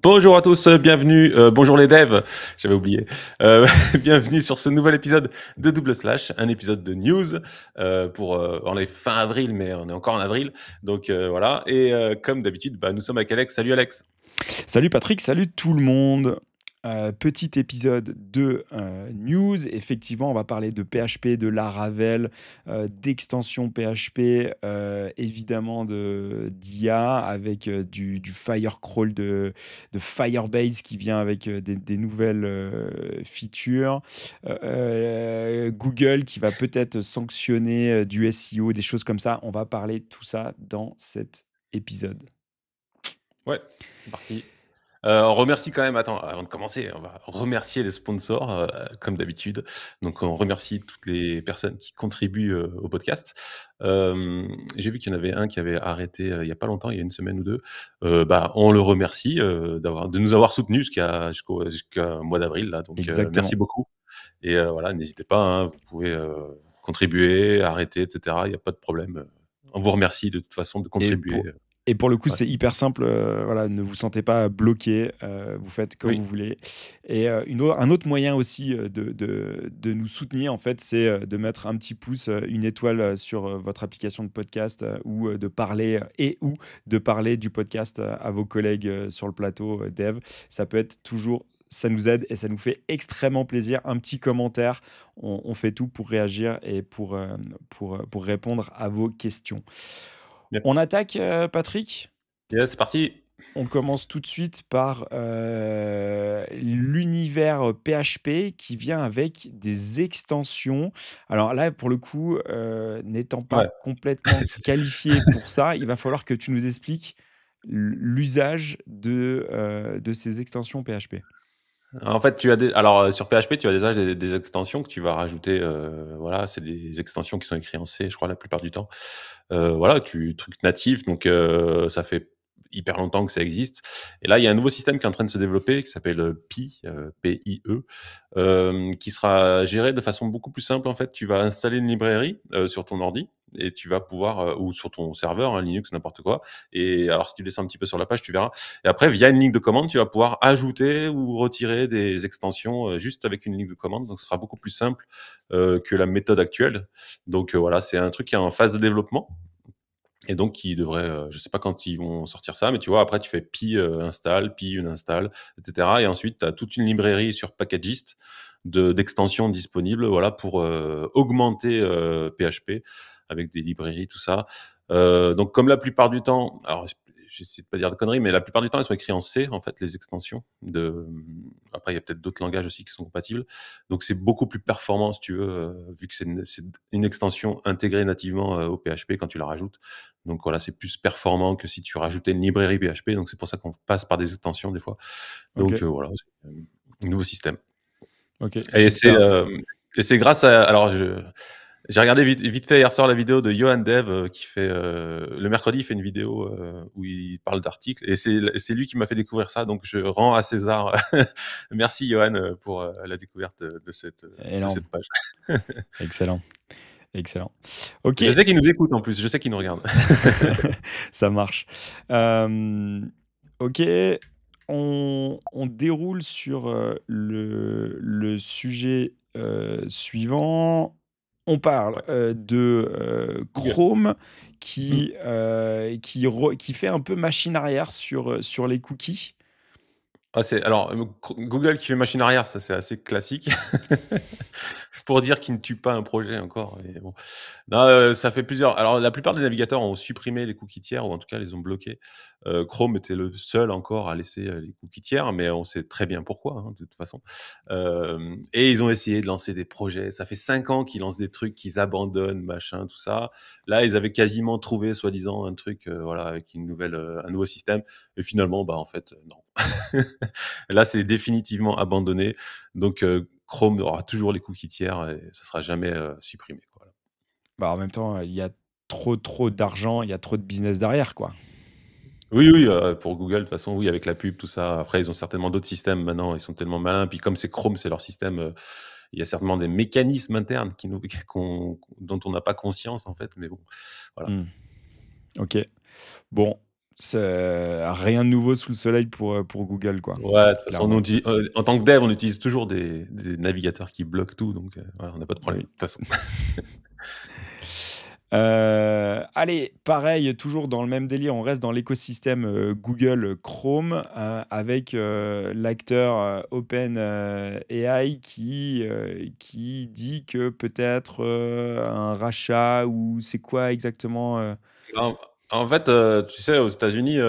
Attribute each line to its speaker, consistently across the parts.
Speaker 1: Bonjour à tous, bienvenue, bonjour les devs, j'avais oublié. Bienvenue sur ce nouvel épisode de Double Slash, un épisode de news on est fin avril, mais on est encore en avril, donc voilà. Et comme d'habitude, nous sommes avec Alex. Salut Alex.
Speaker 2: Salut Patrick, salut tout le monde. Petit épisode de news. Effectivement, on va parler de PHP, de Laravel, d'extension PHP, évidemment d'IA avec du Firecrawl de Firebase qui vient avec des nouvelles features. Google qui va peut-être sanctionner du SEO, des choses comme ça. On va parler de tout ça dans cet épisode.
Speaker 1: Ouais, c'est parti. On remercie quand même, attends, avant de commencer, on va remercier les sponsors, comme d'habitude. Donc on remercie toutes les personnes qui contribuent, au podcast. J'ai vu qu'il y en avait un qui avait arrêté, il y a pas longtemps, il y a une semaine ou 2. On le remercie, de nous avoir soutenus jusqu'à mois d'avril là, donc
Speaker 2: Exactement.
Speaker 1: merci beaucoup. Et voilà, n'hésitez pas, hein, vous pouvez, contribuer, arrêter et cetera, il y a pas de problème, on vous remercie de toute façon de
Speaker 2: Et
Speaker 1: contribuer,
Speaker 2: pour, et pour le coup,
Speaker 1: ouais.
Speaker 2: c'est hyper simple. Voilà, ne vous sentez pas bloqué. Vous faites comme
Speaker 1: Oui.
Speaker 2: vous voulez. Et un autre moyen aussi de nous soutenir, en fait, c'est de mettre un petit pouce, une étoile sur votre application de podcast ou de parler ou de parler du podcast à vos collègues sur le plateau dev. Ça peut être toujours. Ça nous aide et ça nous fait extrêmement plaisir. Un petit commentaire, on fait tout pour réagir et pour répondre à vos questions.
Speaker 1: Yep.
Speaker 2: On attaque, Patrick.
Speaker 1: Yes, c'est parti.
Speaker 2: On commence tout de suite par l'univers PHP qui vient avec des extensions. Alors là, pour le coup, n'étant pas
Speaker 1: Ouais.
Speaker 2: complètement qualifié pour ça, il va falloir que tu nous expliques l'usage de ces extensions PHP.
Speaker 1: En fait, sur PHP, tu as déjà des extensions que tu vas rajouter, voilà, c'est des extensions qui sont écrites en C, je crois, la plupart du temps. Voilà, truc natif, donc ça fait hyper longtemps que ça existe. Et là, il y a un nouveau système qui est en train de se développer qui s'appelle Pi, P-I-E, qui sera géré de façon beaucoup plus simple. En fait, tu vas installer une librairie sur ton ordi et tu vas pouvoir, ou sur ton serveur, hein, Linux, n'importe quoi. Et alors, si tu descends un petit peu sur la page, tu verras. Et après, via une ligne de commande, tu vas pouvoir ajouter ou retirer des extensions juste avec une ligne de commande. Donc, ce sera beaucoup plus simple que la méthode actuelle. Donc, voilà, c'est un truc qui est en phase de développement. Et donc, qui devrait, je sais pas quand ils vont sortir ça, mais tu vois, après, tu fais pi install, pi uninstall, etc. Et ensuite, tu as toute une librairie sur Packagist d'extensions disponibles, voilà, pour augmenter PHP avec des librairies, tout ça. Donc, comme la plupart du temps, alors, j'essaie de pas dire de conneries, mais la plupart du temps, elles sont écrites en C, en fait, les extensions. Après, il y a peut-être d'autres langages aussi qui sont compatibles. Donc, c'est beaucoup plus performant, si tu veux, vu que c'est une extension intégrée nativement au PHP quand tu la rajoutes. Donc voilà, c'est plus performant que si tu rajoutais une librairie PHP. Donc c'est pour ça qu'on passe par des extensions des fois. Donc
Speaker 2: OK,
Speaker 1: voilà, c'est un nouveau système.
Speaker 2: OK. Ce
Speaker 1: Et
Speaker 2: qui
Speaker 1: c'est
Speaker 2: per
Speaker 1: grâce à. Alors j'ai regardé vite fait hier soir la vidéo de Johan Dev qui fait le mercredi, il fait une vidéo où il parle d'articles et c'est lui qui m'a fait découvrir ça. Donc je rends à César. Merci Johan pour la découverte de
Speaker 2: énorme.
Speaker 1: cette page.
Speaker 2: Excellent, excellent. OK.
Speaker 1: Je sais qu'il nous écoute en plus, je sais qu'il nous regarde.
Speaker 2: Ça marche. OK, on déroule sur, le sujet, suivant. On parle,
Speaker 1: Ouais,
Speaker 2: de,
Speaker 1: Google.
Speaker 2: Chrome
Speaker 1: Mm.
Speaker 2: qui fait un peu machine arrière sur les cookies.
Speaker 1: Google qui fait machine arrière, ça c'est assez classique. Pour dire qu'il ne tue pas un projet encore, mais bon. Non, ça fait plusieurs alors la plupart des navigateurs ont supprimé les cookies tiers ou en tout cas les ont bloqués. Chrome était le seul encore à laisser, les cookies tiers, mais on sait très bien pourquoi, hein, de toute façon. Et ils ont essayé de lancer des projets. Ça fait 5 ans qu'ils lancent des trucs, qu'ils abandonnent, machin, tout ça. Là, ils avaient quasiment trouvé soi-disant un truc, voilà, avec un nouveau système et finalement, en fait, non. Là, c'est définitivement abandonné. Donc, Chrome aura toujours les cookies tiers et ça sera jamais supprimé, quoi.
Speaker 2: Bah, en même temps, il y a trop d'argent, il y a trop de business derrière, quoi.
Speaker 1: Oui, oui, pour Google, de toute façon, oui, avec la pub, tout ça. Après, ils ont certainement d'autres systèmes maintenant. Ils sont tellement malins. Puis comme c'est Chrome, c'est leur système. Il y a certainement des mécanismes internes dont on n'a pas conscience en fait. Mais bon, voilà.
Speaker 2: Mmh. OK. Bon, C'est rien de nouveau sous le soleil pour Google, quoi,
Speaker 1: Ouais, de toute façon, nous,
Speaker 2: clairement.
Speaker 1: en tant que dev, on utilise toujours des navigateurs qui bloquent tout, donc voilà, on n'a pas de problème, de
Speaker 2: Oui.
Speaker 1: toute façon.
Speaker 2: Allez, pareil, toujours dans le même délire, on reste dans l'écosystème, Google Chrome, avec, l'acteur, AI qui dit que peut-être, un rachat ou c'est quoi exactement,
Speaker 1: En en fait, tu sais, aux États-Unis,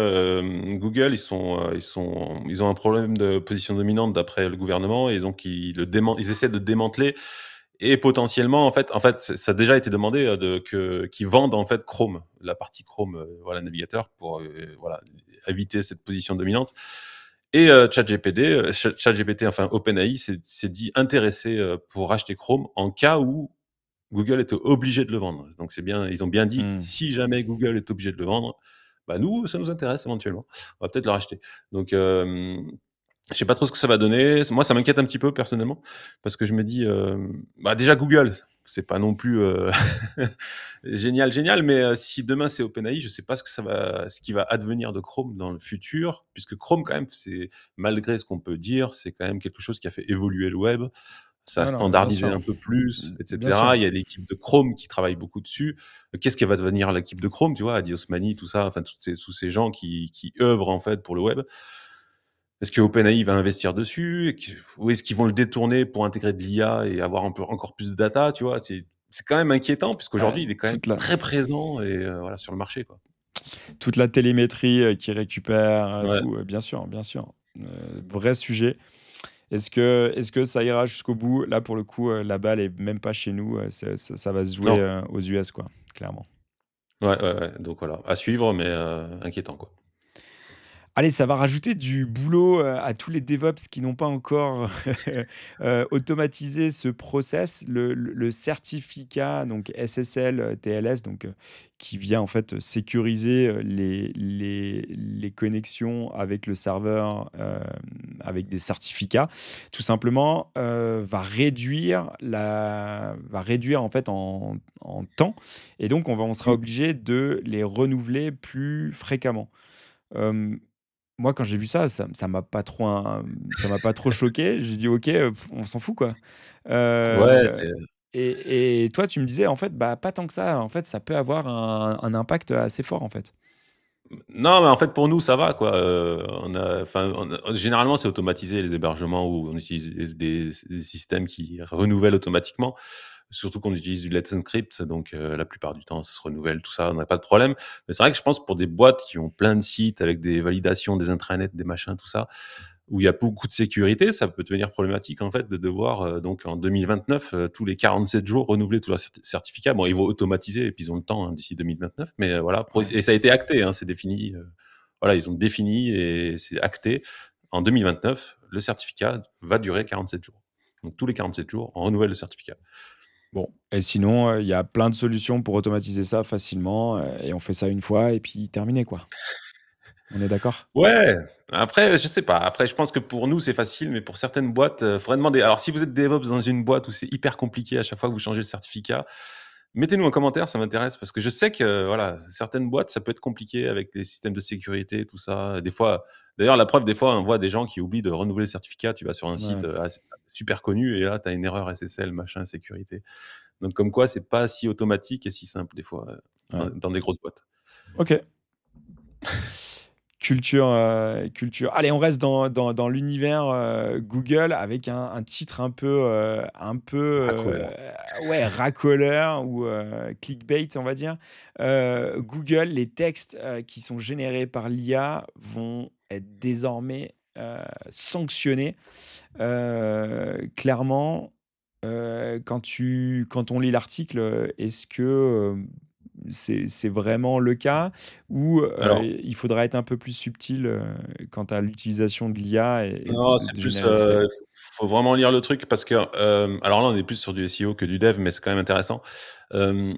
Speaker 1: Google, ils ont un problème de position dominante d'après le gouvernement et donc ils essaient de démanteler et potentiellement, en fait, ça a déjà été demandé, qu'ils vendent, en fait, Chrome, la partie Chrome, voilà, navigateur pour, voilà, éviter cette position dominante et ChatGPT, enfin OpenAI s'est dit intéressé, pour racheter Chrome en cas où Google était obligé de le vendre. Donc c'est bien, ils ont bien dit:
Speaker 2: mmh,
Speaker 1: «Si jamais Google est obligé de le vendre, bah, nous, ça nous intéresse éventuellement. On va peut-être le racheter». Donc je sais pas trop ce que ça va donner. Moi, ça m'inquiète un petit peu personnellement parce que je me dis, bah, déjà Google, c'est pas non plus, génial, génial, mais si demain c'est OpenAI, je sais pas ce qui va advenir de Chrome dans le futur, puisque Chrome quand même, c'est malgré ce qu'on peut dire, c'est quand même quelque chose qui a fait évoluer le web. Ça a
Speaker 2: ouais, non, mais bien
Speaker 1: standardisé
Speaker 2: sûr.
Speaker 1: un peu plus, et
Speaker 2: Bien sûr.
Speaker 1: cetera. Il y a l'équipe de Chrome qui travaille beaucoup dessus. Qu'est-ce qui va devenir l'équipe de Chrome, tu vois? Adi Osmani, tout ça, enfin tous ces gens qui œuvrent en fait pour le web. Est-ce que OpenAI va investir dessus? Ou est-ce qu'ils vont le détourner pour intégrer de l'IA et avoir un peu encore plus de data, tu vois? C'est quand même inquiétant
Speaker 2: Ouais,
Speaker 1: puisqu'aujourd'hui, il est quand même très présent et voilà, sur le marché, quoi.
Speaker 2: toute la télémétrie, qu'il récupère,
Speaker 1: Ouais.
Speaker 2: tout, bien sûr, bien sûr. Vrai sujet. Est-ce que ça ira jusqu'au bout? Là, pour le coup, la balle est même pas chez nous, ça va se jouer,
Speaker 1: Non.
Speaker 2: aux US, quoi, clairement.
Speaker 1: Ouais, ouais, ouais, donc voilà, à suivre mais inquiétant, quoi.
Speaker 2: Allez, ça va rajouter du boulot, à tous les DevOps qui n'ont pas encore, automatisé ce process. Le certificat, donc SSL, TLS, donc, qui vient en fait sécuriser, les connexions avec le serveur, avec des certificats. Tout simplement, va réduire en fait en temps, et donc on sera
Speaker 1: Mmh.
Speaker 2: obligé de les renouveler plus fréquemment. Hem Moi, quand j'ai vu ça, ça m'a pas trop choqué. J'ai dit: «OK, on s'en fout, quoi».
Speaker 1: Ouais,
Speaker 2: Heu et toi, tu me disais, en fait, bah, pas tant que ça. En fait, ça peut avoir un impact assez fort, en fait.
Speaker 1: non, mais en fait, pour nous, ça va, quoi, généralement, c'est automatisé les hébergements où on utilise des systèmes qui renouvellent automatiquement. Surtout qu'on utilise du Let's Encrypt, donc la plupart du temps, ça se renouvelle, tout ça, on n'a pas de problème. Mais c'est vrai que je pense pour des boîtes qui ont plein de sites avec des validations, des intranets, des machins, tout ça, où il y a beaucoup de sécurité, ça peut devenir problématique, en fait, de devoir, donc en 2029, tous les 47 jours, renouveler tous leurs certificats. Bon, ils vont automatiser et puis ils ont le temps, hein, d'ici 2029, mais voilà,
Speaker 2: Ouais.
Speaker 1: et ça a été acté, hein, c'est défini, voilà, ils ont défini et c'est acté. En 2029, le certificat va durer 47 jours. Donc tous les 47 jours, on renouvelle le certificat.
Speaker 2: Bon, et sinon, il y a plein de solutions pour automatiser ça facilement, et on fait ça une fois et puis terminé, quoi. On est d'accord?
Speaker 1: Ouais, après, je sais pas. Après, je pense que pour nous, c'est facile, mais pour certaines boîtes, faudrait demander. Alors, si vous êtes DevOps dans une boîte où c'est hyper compliqué à chaque fois que vous changez le certificat, mettez-nous en commentaire, ça m'intéresse parce que je sais que, voilà, certaines boîtes, ça peut être compliqué avec les systèmes de sécurité, tout ça. Des fois, d'ailleurs, la preuve, des fois, on voit des gens qui oublient de renouveler le certificat. Tu vas sur un site,
Speaker 2: Ouais,
Speaker 1: super connu et là, tu as une erreur SSL, machin, sécurité. Donc comme quoi, c'est pas si automatique et si simple des fois,
Speaker 2: ouais.
Speaker 1: dans des grosses boîtes.
Speaker 2: OK. Culture. Allez, on reste dans l'univers, Google avec un titre
Speaker 1: Racoleur.
Speaker 2: ouais, racoleur ou clickbait, on va dire. Google, les textes, qui sont générés par l'IA vont être désormais, sanctionnés. Clairement, quand on lit l'article, est-ce que, c'est vraiment le cas? Ou,
Speaker 1: Alors
Speaker 2: il faudra être un peu plus subtil, quant à l'utilisation de l'IA et
Speaker 1: non, c'est
Speaker 2: de
Speaker 1: plus,
Speaker 2: générer du texte?
Speaker 1: faut vraiment lire le truc parce que, alors là, on est plus sur du SEO que du dev, mais c'est quand même intéressant. Hem,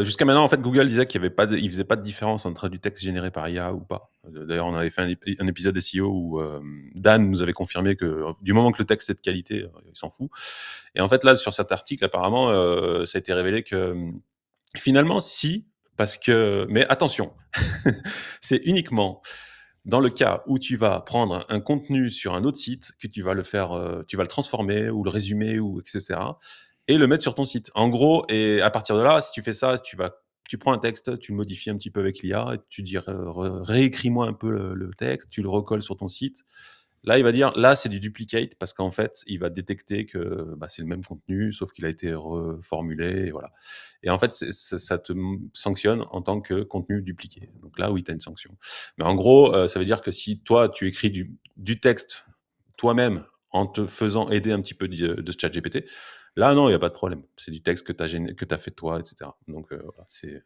Speaker 1: Jusqu'à maintenant, en fait, Google disait qu'il y avait pas de il faisait pas de différence entre du texte généré par IA ou pas. D'ailleurs, on avait fait un épisode SEO où, Dan nous avait confirmé que, du moment que le texte est de qualité, il s'en fout. Et en fait, là, sur cet article, apparemment, ça a été révélé que, finalement, si, parce que mais attention, c'est uniquement dans le cas où tu vas prendre un contenu sur un autre site, que tu vas le faire, tu vas le transformer ou le résumer ou et cetera et le mettre sur ton site. En gros et à partir de là, si tu fais ça, tu prends un texte, tu le modifies un petit peu avec l'IA et tu dis: Réécris-moi un peu le texte», tu le recolles sur ton site. Là, il va dire: «Là, c'est du duplicate» parce qu'en fait, il va détecter que, bah, c'est le même contenu, sauf qu'il a été reformulé et voilà et en fait, ça te sanctionne en tant que contenu dupliqué. Donc là, oui, tu as une sanction. Mais en gros, ça veut dire que si toi, tu écris du texte toi-même en te faisant aider un petit peu de ChatGPT, là, non, il y a pas de problème. C'est du texte que tu as fait toi et cetera. Donc voilà, c'est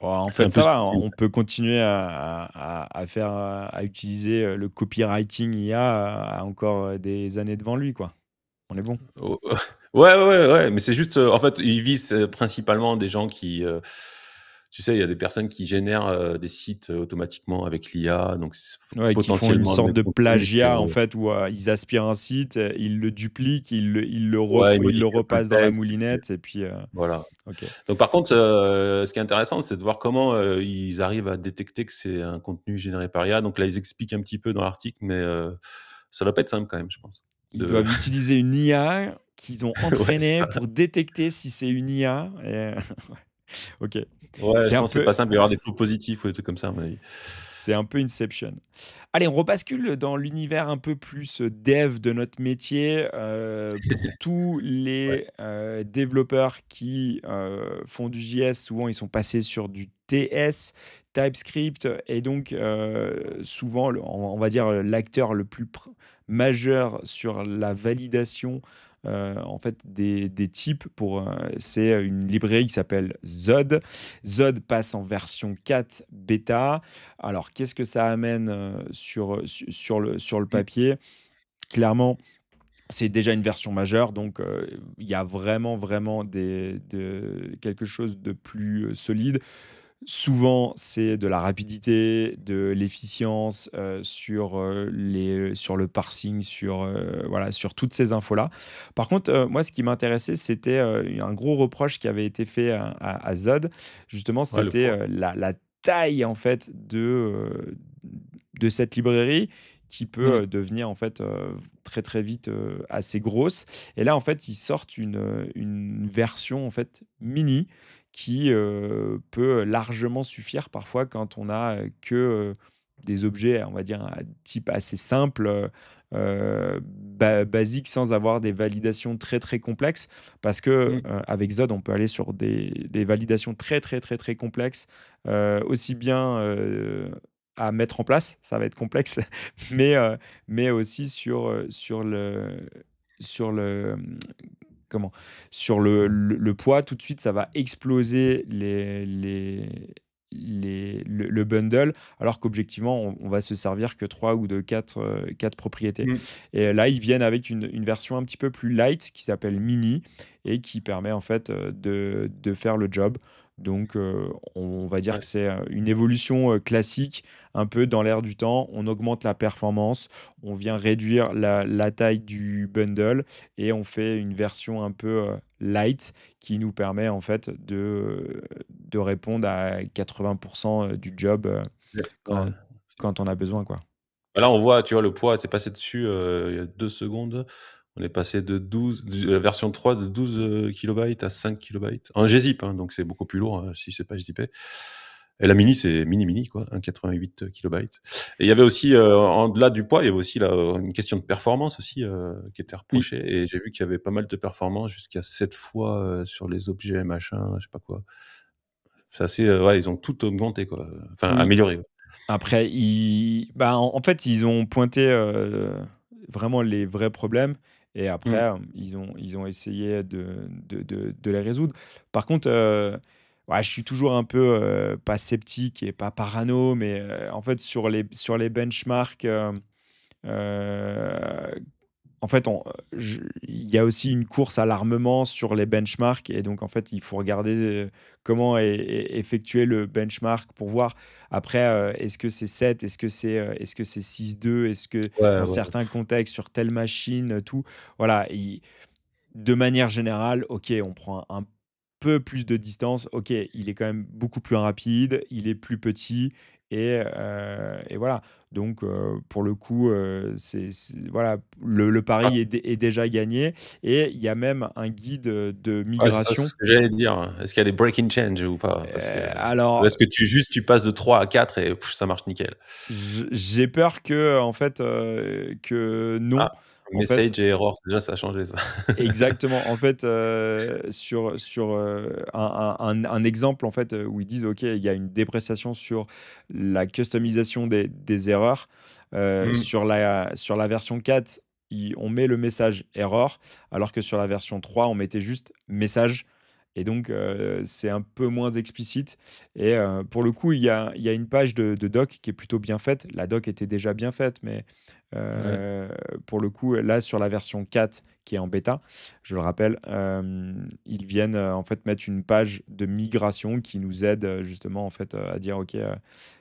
Speaker 2: Oh, en
Speaker 1: fais un
Speaker 2: fait,
Speaker 1: peu
Speaker 2: ça
Speaker 1: ce que
Speaker 2: va,
Speaker 1: tu veux.
Speaker 2: on peut continuer à faire, à utiliser, le copywriting IA a encore, des années devant lui, quoi. On est bon.
Speaker 1: Oh, ouais, ouais, ouais, ouais, mais c'est juste, en fait, ils visent, principalement des gens qui, tu sais, il y a des personnes qui génèrent, des sites, automatiquement avec l'IA, donc
Speaker 2: Ouais, qui font une
Speaker 1: potentiellement le
Speaker 2: sorte
Speaker 1: même
Speaker 2: de
Speaker 1: contenu que
Speaker 2: plagiat, en fait, où, ils aspirent un site, ils le dupliquent,
Speaker 1: ouais, ils
Speaker 2: ils le
Speaker 1: modifient un peu le
Speaker 2: repassent dans la
Speaker 1: texte et puis
Speaker 2: moulinette et puis,
Speaker 1: voilà.
Speaker 2: OK.
Speaker 1: Donc par contre, ce qui est intéressant, c'est de voir comment, ils arrivent à détecter que c'est un contenu généré par IA. Donc là, ils expliquent un petit peu dans l'article, mais ça doit pas être simple quand même, je pense,
Speaker 2: Ils
Speaker 1: de
Speaker 2: doivent utiliser une IA qu'ils ont
Speaker 1: ouais, c'est
Speaker 2: entraînée
Speaker 1: ça.
Speaker 2: pour détecter si c'est une IA et OK.
Speaker 1: Ouais,
Speaker 2: C'est
Speaker 1: je
Speaker 2: un
Speaker 1: pense que c'est
Speaker 2: peu
Speaker 1: pas simple. Il va y avoir des faux positifs ou des trucs comme ça, à mon avis.
Speaker 2: c'est un peu Inception. Allez, on rebascule dans l'univers un peu plus, dev de notre métier, pour tous
Speaker 1: Ouais.
Speaker 2: les, développeurs qui, font du JS, souvent ils sont passés sur du TS, TypeScript et donc souvent on va dire, l'acteur le plus majeur sur la validation, en fait des types pour, c'est une librairie qui s'appelle Zod. Zod passe en version 4 bêta. Alors, qu'est-ce que ça amène, sur le
Speaker 1: Mmh.
Speaker 2: papier? Clairement, c'est déjà une version majeure, donc il y a vraiment, vraiment quelque chose de plus, solide. Souvent, c'est de la rapidité, de l'efficience, sur le parsing, voilà, sur toutes ces infos-là. Par contre, moi, ce qui m'intéressait, c'était, un gros reproche qui avait été fait à Zod. Justement,
Speaker 1: Ouais, le
Speaker 2: c'était,
Speaker 1: poids.
Speaker 2: la taille, en fait, de cette librairie qui peut,
Speaker 1: Mmh.
Speaker 2: devenir, en fait, très, très vite, assez grosse. Et là, en fait, ils sortent une version, en fait, mini qui, peut largement suffire parfois quand on a, que, des objets, on va dire, à type assez simple, basique sans avoir des validations très, très complexes. Parce que,
Speaker 1: Mmh.
Speaker 2: avec Zod, on peut aller sur des validations très, très, très, très complexes, aussi bien, à mettre en place, ça va être complexe, mais, mais aussi sur le, comment? Sur le poids, tout de suite, ça va exploser le bundle, alors qu'objectivement, on va se servir que 3 ou de 4 4 propriétés.
Speaker 1: Mmh.
Speaker 2: Et là, ils viennent avec une version un petit peu plus light qui s'appelle Mini et qui permet en fait, de faire le job. Donc, on va dire
Speaker 1: Ouais.
Speaker 2: que c'est, une évolution, classique, un peu dans l'air du temps. On augmente la performance, on vient réduire la taille du bundle et on fait une version un peu, light qui nous permet en fait de répondre à 80 du job,
Speaker 1: Ouais, ouais.
Speaker 2: quand quand on a besoin, quoi.
Speaker 1: Bah, là, on voit, tu vois, le poids, tu passé dessus, il y a 2 secondes. On est passé de 12 version 3 de 12, kilobykes à 5 kilobykes. En gzip, hein, donc c'est beaucoup plus lourd, si c'est pas gzippé et la mini, c'est mini, mini, quoi, 1,88 kilobykes et il y avait aussi, en delà du poids, il y avait aussi une question de performance aussi, qui était
Speaker 2: Oui.
Speaker 1: reprochée et j'ai vu qu'il y avait pas mal de performance jusqu'à 7 fois, sur les objets, machin, je sais pas quoi. C'est assez, ouais, ils ont tout augmenté, quoi, enfin
Speaker 2: Oui.
Speaker 1: amélioré.
Speaker 2: Après en fait, ils ont pointé, vraiment les vrais problèmes et après,
Speaker 1: Mmh.
Speaker 2: ils ont essayé de les résoudre. Par contre, ouais, je suis toujours un peu, pas sceptique et pas parano, mais, en fait, sur les benchmarks, Heu, en fait, il y a aussi une course à l'armement sur les benchmarks et donc en fait, il faut regarder, comment est effectué le benchmark pour voir après, est-ce que c'est 7, est-ce que c'est 6,2, est-ce que
Speaker 1: Ouais,
Speaker 2: dans
Speaker 1: ouais.
Speaker 2: certains contextes sur telle machine, tout. Voilà, de manière générale, OK, on prend un peu plus de distance. OK, il est quand même beaucoup plus rapide, il est plus petit et voilà. Donc pour le coup, c'est voilà, le
Speaker 1: Ah,
Speaker 2: pari est déjà gagné et il y a même un guide, de
Speaker 1: ouais, c'est ça, c'est
Speaker 2: migration.
Speaker 1: ce que j'allais te dire, hein. Est-ce qu'il y a des breaking change ou pas? Parce que ou
Speaker 2: Alors,
Speaker 1: est-ce que tu passes de 3 à 4 et ça marche nickel?
Speaker 2: j'ai peur que, en fait, que non.
Speaker 1: Ah,
Speaker 2: En fait,
Speaker 1: message et error, déjà ça a changé ça.
Speaker 2: exactement. En fait, sur, un exemple, en fait, où ils disent: «OK, il y a une dépréciation sur la customisation des erreurs».
Speaker 1: Mmh,
Speaker 2: Sur la version 4, on met le message error, alors que sur la version 3, on mettait juste message et donc c'est un peu moins explicite et pour le coup, il y a une page de doc qui est plutôt bien faite. La doc était déjà bien faite, mais
Speaker 1: ouais.
Speaker 2: heu, pour le coup, là, sur la version 4 qui est en bêta, je le rappelle, ils viennent, en fait, mettre une page de migration qui nous aide, justement, en fait, à dire: «OK,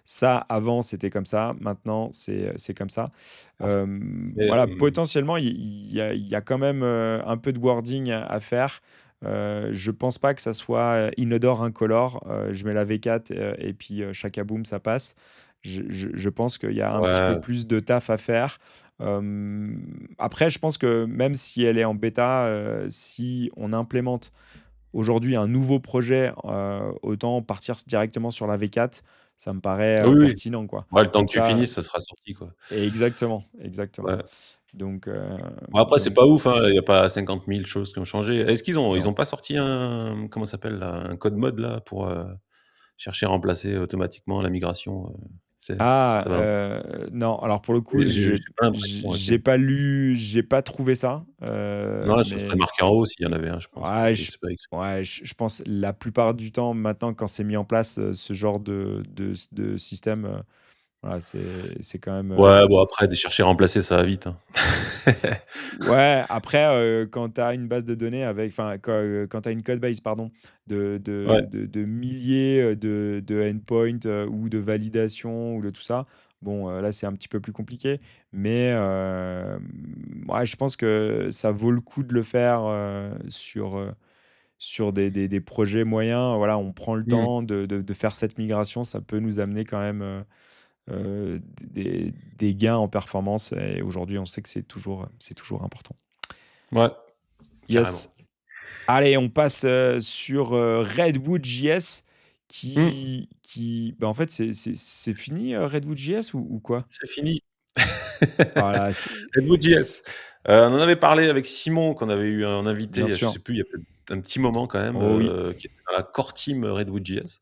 Speaker 2: ça, avant, c'était comme ça, maintenant, c'est comme ça».
Speaker 1: Et
Speaker 2: Voilà, potentiellement, il y a quand même, un peu de wording à faire. Je pense pas que ça soit, inodore, incolore, je mets la V4, et puis, shakaboum, ça passe. Je pense qu'il y a un petit peu
Speaker 1: ouais,
Speaker 2: plus de taf à faire. Après, je pense que même si elle est en bêta, si on implémente aujourd'hui un nouveau projet, autant partir directement sur la V4, ça me paraît,
Speaker 1: oui, oui.
Speaker 2: pertinent, quoi.
Speaker 1: Ouais, le temps
Speaker 2: Comme
Speaker 1: que tu
Speaker 2: ça
Speaker 1: finisses, ça sera sorti, quoi.
Speaker 2: exactement, exactement.
Speaker 1: Ouais.
Speaker 2: Donc
Speaker 1: Bon après c'est
Speaker 2: donc
Speaker 1: pas ouf, hein, il y a pas 50 000 choses qui ont changé. Est-ce qu'ils
Speaker 2: non.
Speaker 1: ont pas sorti un comment ça s'appelle là? Un code mode là pour, chercher à remplacer automatiquement la migration, tu sais?
Speaker 2: Ah,
Speaker 1: Ça va
Speaker 2: non, alors pour le coup,
Speaker 1: j'ai pas
Speaker 2: j'ai
Speaker 1: l'impression, ouais,
Speaker 2: j'ai pas lu, j'ai pas trouvé ça,
Speaker 1: non, ça serait
Speaker 2: mais
Speaker 1: marqué en haut s'il y en avait un, je pense,
Speaker 2: ouais,
Speaker 1: et c'est pas écrit.
Speaker 2: je pense la plupart du temps maintenant quand c'est mis en place, ce genre de système, voilà, c'est quand même,
Speaker 1: Ouais, bon après de chercher à remplacer ça va vite, hein.
Speaker 2: ouais, après, quand tu as une base de données avec enfin, quand tu as une code base, pardon,
Speaker 1: Ouais,
Speaker 2: de milliers, de endpoints, ou de validation ou de tout ça, bon, là, c'est un petit peu plus compliqué. Mais, ouais, je pense que ça vaut le coup de le faire, sur des projets moyens. Voilà, on prend le
Speaker 1: mmh,
Speaker 2: temps de faire cette migration. Ça peut nous amener quand même, des gains en performance et aujourd'hui, on sait que c'est toujours important.
Speaker 1: ouais,
Speaker 2: Yes.
Speaker 1: carrément.
Speaker 2: Allez, on passe, sur, Redwood.js
Speaker 1: Mmh,
Speaker 2: bah, en fait, c'est fini, Redwood.js ou quoi?
Speaker 1: c'est fini.
Speaker 2: Voilà, c'est
Speaker 1: Redwood.js. On en avait parlé avec Simon qu'on avait eu en
Speaker 2: bien
Speaker 1: invité, je
Speaker 2: sûr.
Speaker 1: sais plus, il y a peut-être un petit moment quand même,
Speaker 2: Oh oui.
Speaker 1: qui était dans la core team Redwood.js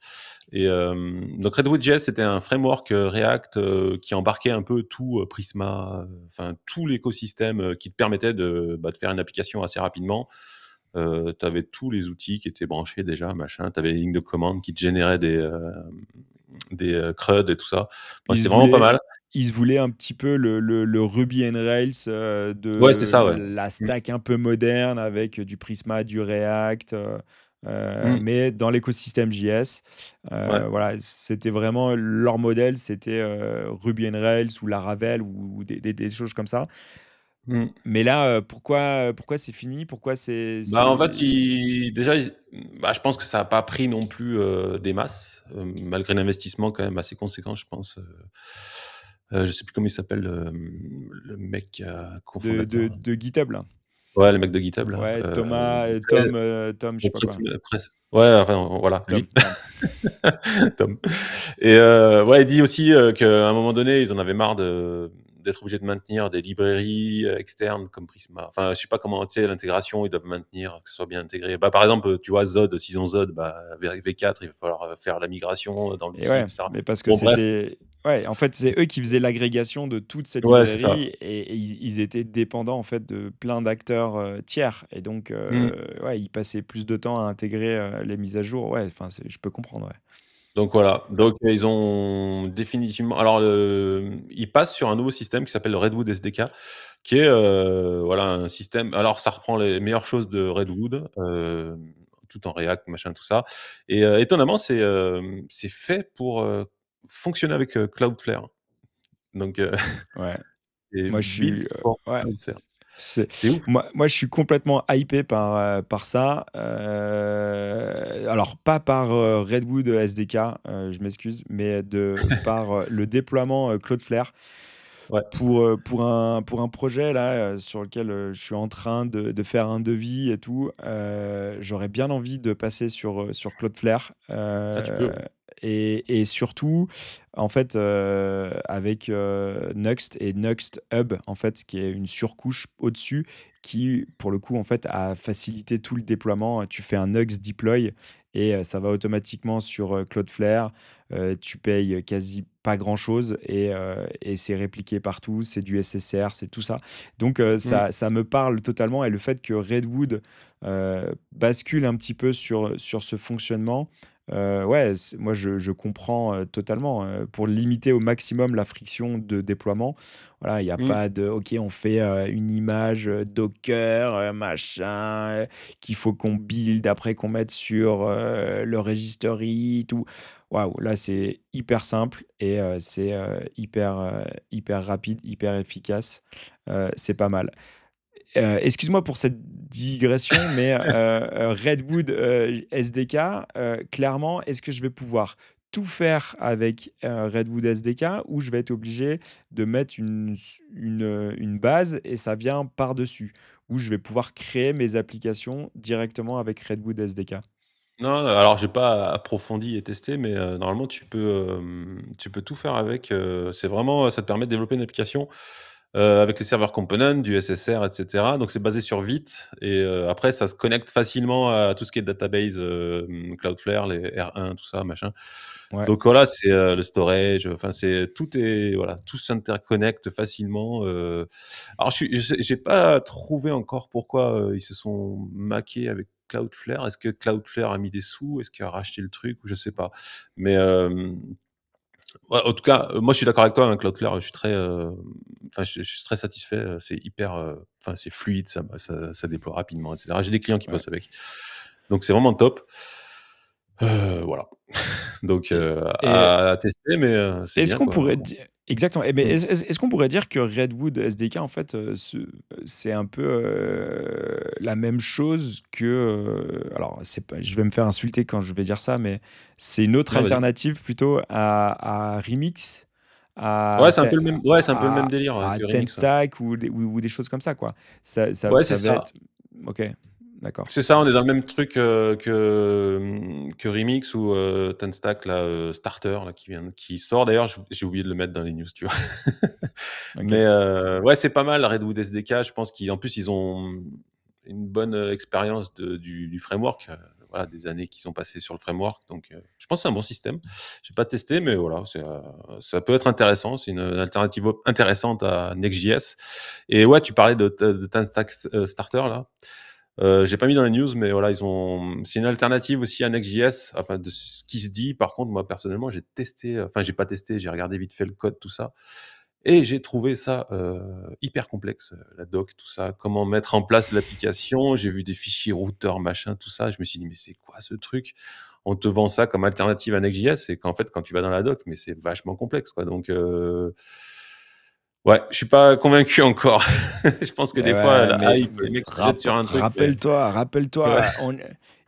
Speaker 1: et donc Redwood.js, c'était un framework, React, qui embarquait un peu tout, Prisma, enfin tout l'écosystème, qui te permettait de faire une application assez rapidement. Tu avais tous les outils qui étaient branchés déjà, machin. Tu avais les lignes de commande qui te généraient des CRUD et tout ça. Moi,
Speaker 2: Ils
Speaker 1: c'était
Speaker 2: se
Speaker 1: vraiment pas
Speaker 2: voulaient
Speaker 1: mal.
Speaker 2: ils se voulaient un petit peu le Ruby on Rails,
Speaker 1: Ouais, c'était
Speaker 2: de
Speaker 1: ça, ouais.
Speaker 2: la
Speaker 1: Mmh.
Speaker 2: stack un peu moderne avec du Prisma, du React,
Speaker 1: Mmh.
Speaker 2: mais dans l'écosystème JS.
Speaker 1: Ouais.
Speaker 2: Voilà, c'était vraiment leur modèle, c'était, Ruby on Rails ou Laravel ou des choses comme ça.
Speaker 1: Mmh.
Speaker 2: Mais là, pourquoi c'est fini? Pourquoi
Speaker 1: Bah, en fait,
Speaker 2: c'est
Speaker 1: je pense que ça a pas pris non plus, des masses, malgré l'investissement quand même assez conséquent, je pense, je sais plus comment il s'appelle, le mec,
Speaker 2: de
Speaker 1: cofondateur, là.
Speaker 2: de GitHub là?
Speaker 1: Ouais, le mec de GitHub là,
Speaker 2: Ouais, Thomas, Tom, je sais pas quoi.
Speaker 1: ouais, enfin, voilà,
Speaker 2: Tom,
Speaker 1: lui.
Speaker 2: ouais.
Speaker 1: Tom. Et ouais, il dit aussi, qu'à un moment donné, ils en avaient marre d'être obligés de maintenir des librairies, externes comme Prisma. Enfin, je sais pas comment, tu sais, l'intégration, ils doivent maintenir, que ce soit bien intégré. Bah, par exemple, tu vois Zod, s'ils ont Zod, bah, V4, il va falloir, faire la migration, dans
Speaker 2: Et
Speaker 1: l'outil et
Speaker 2: ouais,
Speaker 1: cetera.
Speaker 2: mais parce que
Speaker 1: Bon bref,
Speaker 2: c'était ouais, en fait, c'est eux qui faisaient l'agrégation de toute cette
Speaker 1: ouais, c'est ça.
Speaker 2: librairie et ils étaient dépendants, en fait, de plein d'acteurs, tiers et donc
Speaker 1: Mmh.
Speaker 2: ouais, ils passaient plus de temps à intégrer, les mises à jour. Ouais, enfin, c'est je peux comprendre, ouais.
Speaker 1: Donc voilà, donc ils ont définitivement alors ils passent sur un nouveau système qui s'appelle le Redwood SDK, qui est, voilà, un système alors ça reprend les meilleures choses de Redwood, tout en React, machin, tout ça et étonnamment, c'est fait pour, fonctionner avec, Cloudflare. Donc
Speaker 2: Ouais.
Speaker 1: c'est
Speaker 2: Moi, je
Speaker 1: built
Speaker 2: suis,
Speaker 1: for
Speaker 2: ouais.
Speaker 1: Cloudflare.
Speaker 2: C'est
Speaker 1: C'est ouf.
Speaker 2: moi, je suis complètement hypé par ça. Alors pas par, Redwood SDK, je m'excuse, mais par, le déploiement, Cloudflare
Speaker 1: Ouais,
Speaker 2: pour un projet là, sur lequel, je suis en train de faire un devis et tout. J'aurais bien envie de passer sur Cloudflare,
Speaker 1: ah, tu peux.
Speaker 2: et surtout, en fait, avec, Nuxt et Nuxt Hub, en fait, qui est une surcouche au-dessus qui, pour le coup, en fait, a facilité tout le déploiement. Tu fais un Nuxt deploy et ça va automatiquement sur, Cloudflare. Tu payes quasi pas grand-chose et c'est répliqué partout. C'est du SSR, c'est tout ça. Donc
Speaker 1: Mmh.
Speaker 2: ça me parle totalement et le fait que Redwood, bascule un petit peu sur ce fonctionnement, ouais, moi je comprends, totalement, pour limiter au maximum la friction de déploiement. Voilà, il y a
Speaker 1: Mmh.
Speaker 2: pas de: «OK, on fait, une image, Docker, machin, qu'il faut qu'on build, après qu'on mette sur, le registry, tout». Waouh, là, c'est hyper simple et c'est, hyper rapide, hyper efficace. C'est pas mal. Excuse-moi pour cette digression, mais Redwood, SDK, clairement, est-ce que je vais pouvoir tout faire avec, Redwood SDK ou je vais être obligé de mettre une base et ça vient par-dessus? Ou je vais pouvoir créer mes applications directement avec Redwood SDK?
Speaker 1: Non, alors j'ai pas approfondi et testé, mais normalement tu peux tout faire avec, c'est vraiment, ça te permet de développer une application, avec les serveurs components, du SSR et cetera. Donc c'est basé sur Vite et après ça se connecte facilement à tout ce qui est database, Cloudflare, les R1, tout ça, machin.
Speaker 2: Ouais.
Speaker 1: Donc voilà, c'est, le storage, enfin c'est tout est voilà, tout s'interconnecte facilement, alors j'ai pas trouvé encore pourquoi, ils se sont maqués avec Cloudflare. Est-ce que Cloudflare a mis des sous? Est-ce qu'il a racheté le truc? Ou je sais pas. Mais, ouais, en tout cas, moi je suis d'accord avec toi, hein, Cloudflare, je suis très, enfin je suis très satisfait, c'est hyper, enfin c'est fluide, ça déploie rapidement et cetera. J'ai des clients qui
Speaker 2: Ouais.
Speaker 1: bossent avec. Donc c'est vraiment top. Voilà. Donc,
Speaker 2: et et
Speaker 1: à tester, mais, c'est
Speaker 2: Est-ce
Speaker 1: bien
Speaker 2: qu'on
Speaker 1: quoi.
Speaker 2: pourrait di exactement, eh beh,
Speaker 1: Mmh.
Speaker 2: est-ce qu'on pourrait dire que Redwood SDK en fait, c'est un peu, la même chose que, alors c'est pas, je vais me faire insulter quand je vais dire ça, mais c'est une autre
Speaker 1: Ouais, vas-y.
Speaker 2: alternative plutôt à Remix, à
Speaker 1: Ouais, c'est un
Speaker 2: Ten
Speaker 1: peu le même ouais, c'est un peu le même délire,
Speaker 2: à
Speaker 1: que Remix, ouais.
Speaker 2: TenStack ou des choses comme ça quoi?
Speaker 1: Ouais, c'est
Speaker 2: Ça va
Speaker 1: ça.
Speaker 2: être OK, d'accord.
Speaker 1: C'est ça, on est dans le même truc, que Remix ou, TenStack là, Starter là qui sort d'ailleurs, j'ai oublié de le mettre dans les news, tu vois?
Speaker 2: OK.
Speaker 1: Mais, ouais, c'est pas mal Redwood SDK, je pense qu'en plus ils ont une bonne, expérience du framework, voilà, des années qui sont passées sur le framework donc, je pense que c'est un bon système. J'ai pas testé mais voilà, ça peut être intéressant, c'est une alternative intéressante à Next.js et ouais, tu parlais de TenStack, Starter là. J'ai pas mis dans les news, mais voilà, c'est une alternative aussi à Next.js, enfin de ce qui se dit. Par contre, moi personnellement, j'ai testé, enfin j'ai pas testé, j'ai regardé vite fait le code, tout ça, et j'ai trouvé ça hyper complexe, la doc, tout ça. Comment mettre en place l'application. J'ai vu des fichiers routeurs, machin, tout ça. Je me suis dit, mais c'est quoi ce truc? On te vend ça comme alternative à Next.js, et qu'en fait, quand tu vas dans la doc, mais c'est vachement complexe, quoi. Donc, ouais, je suis pas convaincu encore. Je pense que
Speaker 2: Mais
Speaker 1: des fois,
Speaker 2: ouais,
Speaker 1: la
Speaker 2: mais
Speaker 1: hype, les mecs se jettent sur un truc, mais ouais,
Speaker 2: rappelle-toi,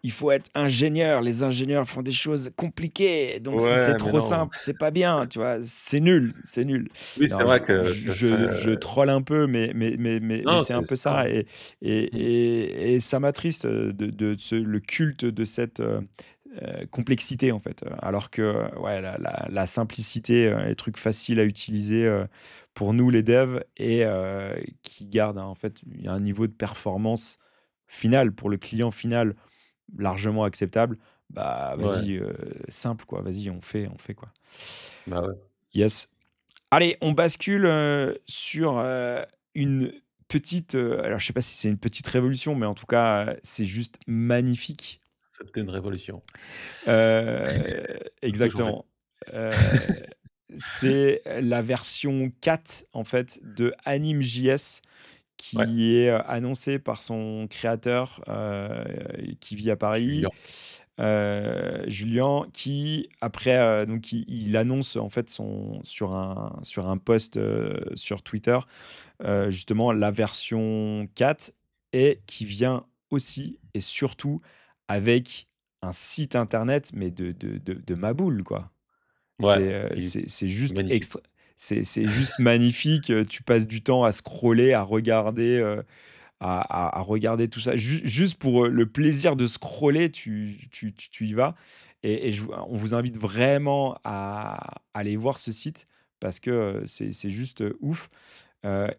Speaker 2: il faut être ingénieur. Les ingénieurs font des choses compliquées, donc si c'est
Speaker 1: ouais, mais
Speaker 2: trop
Speaker 1: non.
Speaker 2: simple, c'est pas bien, tu vois? C'est nul, c'est nul.
Speaker 1: Oui, c'est
Speaker 2: Non,
Speaker 1: vrai que ça
Speaker 2: je troll un peu, mais
Speaker 1: non,
Speaker 2: c'est un peu
Speaker 1: c'est ça,
Speaker 2: ça
Speaker 1: hein.
Speaker 2: et
Speaker 1: Mmh.
Speaker 2: et ça m'attriste, le culte de cette, complexité, en fait, alors que, ouais, la simplicité, les trucs faciles à utiliser, pour nous les devs et qui gardent en fait, il y a un niveau de performance final pour le client final largement acceptable. Bah,
Speaker 1: Ouais,
Speaker 2: vas-y, simple quoi, vas-y on fait quoi.
Speaker 1: bah, ouais.
Speaker 2: Yes. Allez, on bascule, sur, une petite, alors je sais pas si c'est une petite révolution, mais en tout cas, c'est juste magnifique.
Speaker 1: C'était une révolution. Ça a tout changé.
Speaker 2: Exactement. Heu, c'est la version 4 en fait de Anime.js
Speaker 1: Ouais,
Speaker 2: qui est, annoncée par son créateur, qui vit à Paris.
Speaker 1: Julien.
Speaker 2: Julien, qui après, donc il annonce en fait sur un post, sur Twitter, justement la version 4 et qui vient aussi et surtout avec un site internet, mais de ma boule, quoi.
Speaker 1: Ouais, il est
Speaker 2: C'est juste
Speaker 1: magnifique.
Speaker 2: c'est juste magnifique, tu passes du temps à scroller, à regarder, à regarder tout ça. Juste pour, le plaisir de scroller, tu y vas et on vous invite vraiment à aller voir ce site parce que, c'est juste, ouf.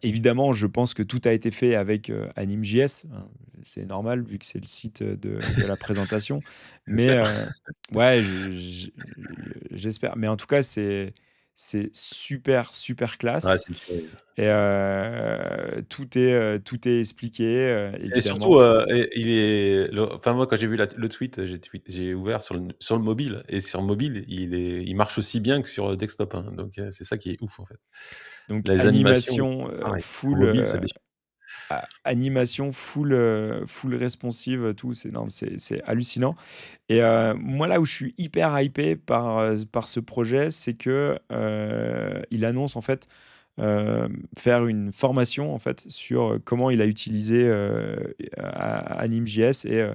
Speaker 2: Évidemment, je pense que tout a été fait avec, AnimJS, hein, c'est normal vu que c'est le site, de la présentation. Mais,
Speaker 1: J'espère.
Speaker 2: ouais, j'espère. Mais en tout cas, c'est super, super
Speaker 1: Ouais,
Speaker 2: classe
Speaker 1: c'est une tuerie.
Speaker 2: et tout est expliqué,
Speaker 1: Et surtout,
Speaker 2: évidemment.
Speaker 1: il est enfin moi quand j'ai vu le tweet, j'ai ouvert sur le mobile et sur mobile, il marche aussi bien que sur, desktop, hein, donc c'est ça qui est ouf, en fait.
Speaker 2: Donc
Speaker 1: Les animations,
Speaker 2: animation,
Speaker 1: pareil, en
Speaker 2: full,
Speaker 1: mobile, ça déchire.
Speaker 2: animation full, full responsive, tout, c'est non, c'est hallucinant. Et moi, là où je suis hyper hypé par ce projet, c'est que, il annonce en fait, faire une formation en fait sur, comment il a utilisé, AnimJS et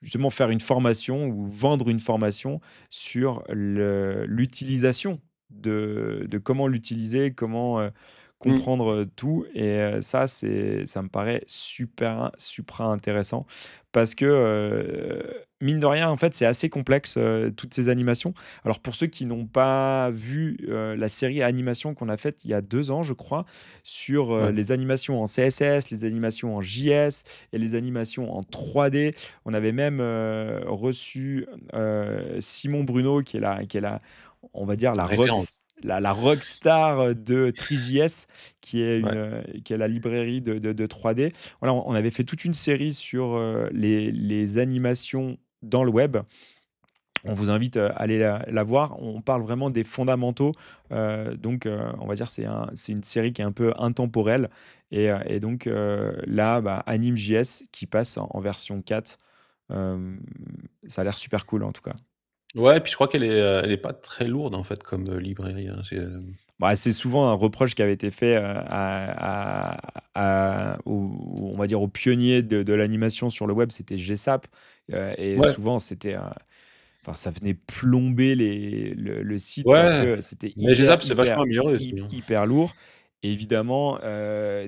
Speaker 2: justement faire une formation ou vendre une formation sur l'utilisation de comment l'utiliser, comment,
Speaker 1: Mmh.
Speaker 2: comprendre, tout et ça me paraît super supra intéressant parce que, mine de rien, en fait, c'est assez complexe, toutes ces animations. Alors pour ceux qui n'ont pas vu, la série animation qu'on a faite il y a 2 ans, je crois, sur,
Speaker 1: Ouais.
Speaker 2: les animations en CSS, les animations en JS et les animations en 3D. On avait même, reçu, Simon Bruno qui est la on va dire
Speaker 1: Référence.
Speaker 2: la rockstar de Three.js
Speaker 1: Ouais.
Speaker 2: qui est la librairie de 3D. Voilà, on avait fait toute une série sur, les animations dans le web. On vous invite, à aller la voir. On parle vraiment des fondamentaux, donc on va dire c'est une série qui est un peu intemporelle et donc là, bah, AnimJS qui passe en version 4, ça a l'air super cool en tout cas.
Speaker 1: Ouais, puis je crois elle est pas très lourde, en fait, comme, librairie, hein,
Speaker 2: Bah, c'est souvent un reproche qui avait été fait, on va dire aux pionniers de l'animation sur le web, c'était GSAP, et
Speaker 1: ouais,
Speaker 2: souvent c'était, enfin, ça venait plomber le site parce
Speaker 1: ouais,
Speaker 2: que c'était
Speaker 1: mais GZAP, c'est vachement amélioré aussi, hein.
Speaker 2: hyper lourd. Et évidemment,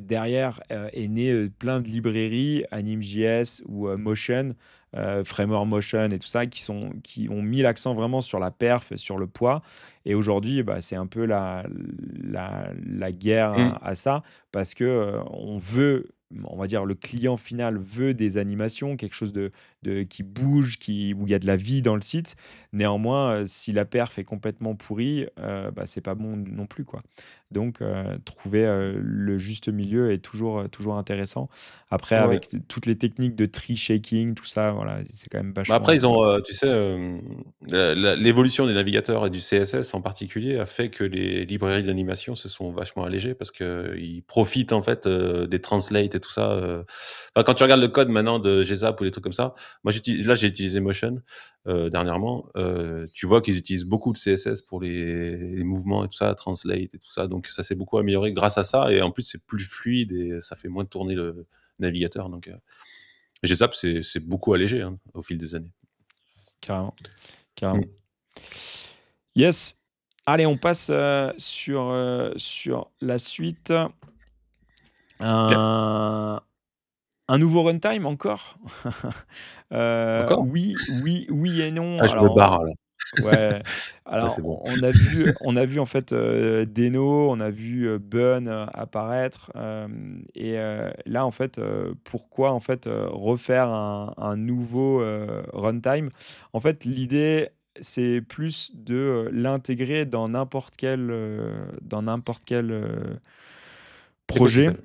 Speaker 2: derrière, est né, plein de librairies, AnimJS ou, Motion, Framework Motion et tout ça, qui ont mis l'accent vraiment sur la perf, et sur le poids. Et aujourd'hui, bah, c'est un peu la guerre
Speaker 1: Mmh.
Speaker 2: à ça parce que, on va dire, le client final veut des animations, quelque chose qui bouge, où il y a de la vie dans le site. Néanmoins, si la perf est complètement pourrie, bah, c'est pas bon non plus, quoi. Donc trouver, le juste milieu est toujours intéressant. Après
Speaker 1: Ouais.
Speaker 2: avec toutes les techniques de tree shaking, tout ça, voilà, c'est quand même
Speaker 1: Bah, après
Speaker 2: vachement,
Speaker 1: ils ont, tu sais, l'évolution des navigateurs et du CSS en particulier a fait que les librairies d'animation se sont vachement allégées parce qu'ils profitent en fait, des translates et tout ça, enfin quand tu regardes le code maintenant de GZAP ou des trucs comme ça, moi j'ai utilisé Motion, dernièrement, tu vois qu'ils utilisent beaucoup de CSS pour les mouvements et tout ça, translate et tout ça, donc ça s'est beaucoup amélioré grâce à ça et en plus c'est plus fluide et ça fait moins tourner le navigateur donc GZAP c'est beaucoup allégé, hein, au fil des années.
Speaker 2: carrément, carrément.
Speaker 1: Mmh.
Speaker 2: Yes. Allez, on passe, sur la suite.
Speaker 1: OK.
Speaker 2: Un un nouveau runtime encore?
Speaker 1: Encore?
Speaker 2: Oui et non.
Speaker 1: Ah, je me barre
Speaker 2: Alors,
Speaker 1: alors.
Speaker 2: ouais,
Speaker 1: Là,
Speaker 2: alors
Speaker 1: c'est bon.
Speaker 2: on a vu en fait, Deno, on a vu, Bun, apparaître, et là en fait, pourquoi en fait, refaire un nouveau, runtime? En fait, l'idée, c'est plus de, l'intégrer dans n'importe quel, projet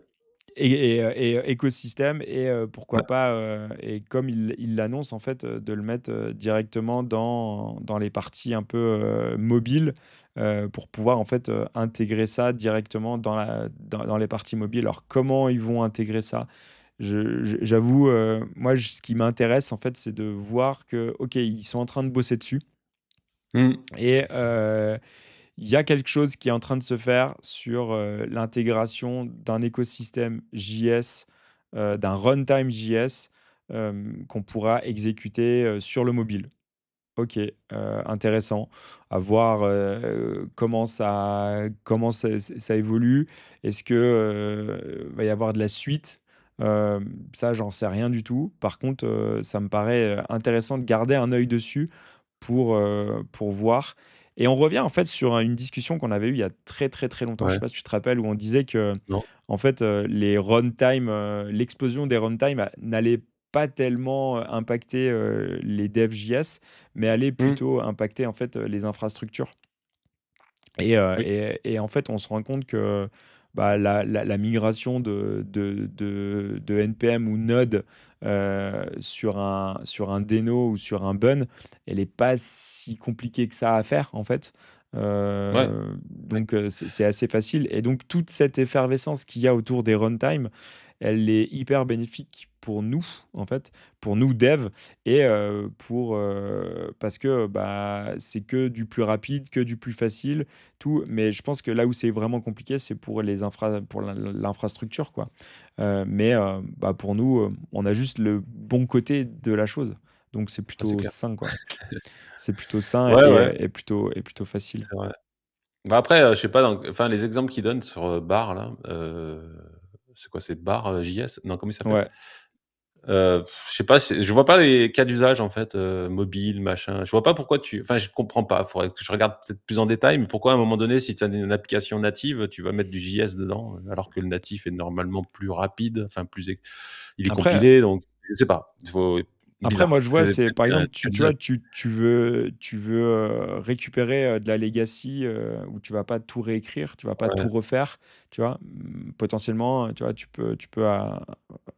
Speaker 1: Écosystème.
Speaker 2: et écosystème et
Speaker 1: Ouais.
Speaker 2: pourquoi pas, et comme il l'annonce en fait, de le mettre, directement dans les parties un peu, mobiles, pour pouvoir en fait, intégrer ça directement dans les parties mobiles. Alors comment ils vont intégrer ça? J'avoue, moi, ce qui m'intéresse, en fait, c'est de voir que, OK, ils sont en train de bosser dessus
Speaker 1: Mmh.
Speaker 2: et il y a quelque chose qui est en train de se faire sur, l'intégration d'un écosystème JS, d'un runtime JS, qu'on pourra exécuter, sur le mobile. OK, intéressant. À voir, comment ça évolue. Est-ce que, va y avoir de la suite? Ça, j'en sais rien du tout. Par contre, ça me paraît, intéressant de garder un œil dessus pour voir et on revient en fait sur une discussion qu'on avait eue il y a très, très, très longtemps, je sais
Speaker 1: Ouais.
Speaker 2: pas si tu te rappelles, où on disait que
Speaker 1: Non.
Speaker 2: en fait, les runtime, l'explosion des runtime n'allait pas tellement, impacter, les devs JS, mais allait
Speaker 1: Mmh.
Speaker 2: plutôt impacter en fait, les infrastructures et
Speaker 1: Oui.
Speaker 2: en fait, on se rend compte que, bah, la migration de NPM ou Node, sur un Deno ou sur un Bun, elle est pas si compliquée que ça à faire, en fait.
Speaker 1: Ouais. Ouais.
Speaker 2: Donc c'est assez facile et donc toute cette effervescence qu'il y a autour des runtime, elle est hyper bénéfique pour nous, en fait, pour nous devs et parce que, bah, c'est que du plus rapide, que du plus facile, tout. Mais je pense que là où c'est vraiment compliqué, c'est pour pour l'infrastructure, quoi. Bah, pour nous, on a juste le bon côté de la chose. Donc c'est
Speaker 1: Ah, c'est
Speaker 2: plutôt
Speaker 1: clair.
Speaker 2: sain, quoi. C'est plutôt sain
Speaker 1: Ouais, ouais,
Speaker 2: et plutôt facile.
Speaker 1: c'est vrai. Bah, après, je sais pas enfin les exemples qu'ils donnent sur, Bar là, c'est quoi? C'est Bar, JS? Non, comment il s'appelle?
Speaker 2: Ouais.
Speaker 1: Je sais pas, je vois pas les cas d'usage en fait, mobile, machin. Je vois pas pourquoi enfin je comprends pas, faudrait que je regarde peut-être plus en détail, mais pourquoi à un moment donné, si tu as une application native, tu vas mettre du JS dedans, alors que le natif est normalement plus rapide, enfin plus il est
Speaker 2: Après
Speaker 1: compilé donc je sais pas, il faut
Speaker 2: Après, moi,
Speaker 1: bizarre.
Speaker 2: je vois,
Speaker 1: C'est
Speaker 2: c'est
Speaker 1: peut-être
Speaker 2: par
Speaker 1: un
Speaker 2: exemple,
Speaker 1: cas
Speaker 2: tu
Speaker 1: d'usage.
Speaker 2: vois, tu veux récupérer de la legacy où tu vas pas tout réécrire, tu vas pas
Speaker 1: Ouais,
Speaker 2: tout refaire, tu vois. Potentiellement, tu vois, tu peux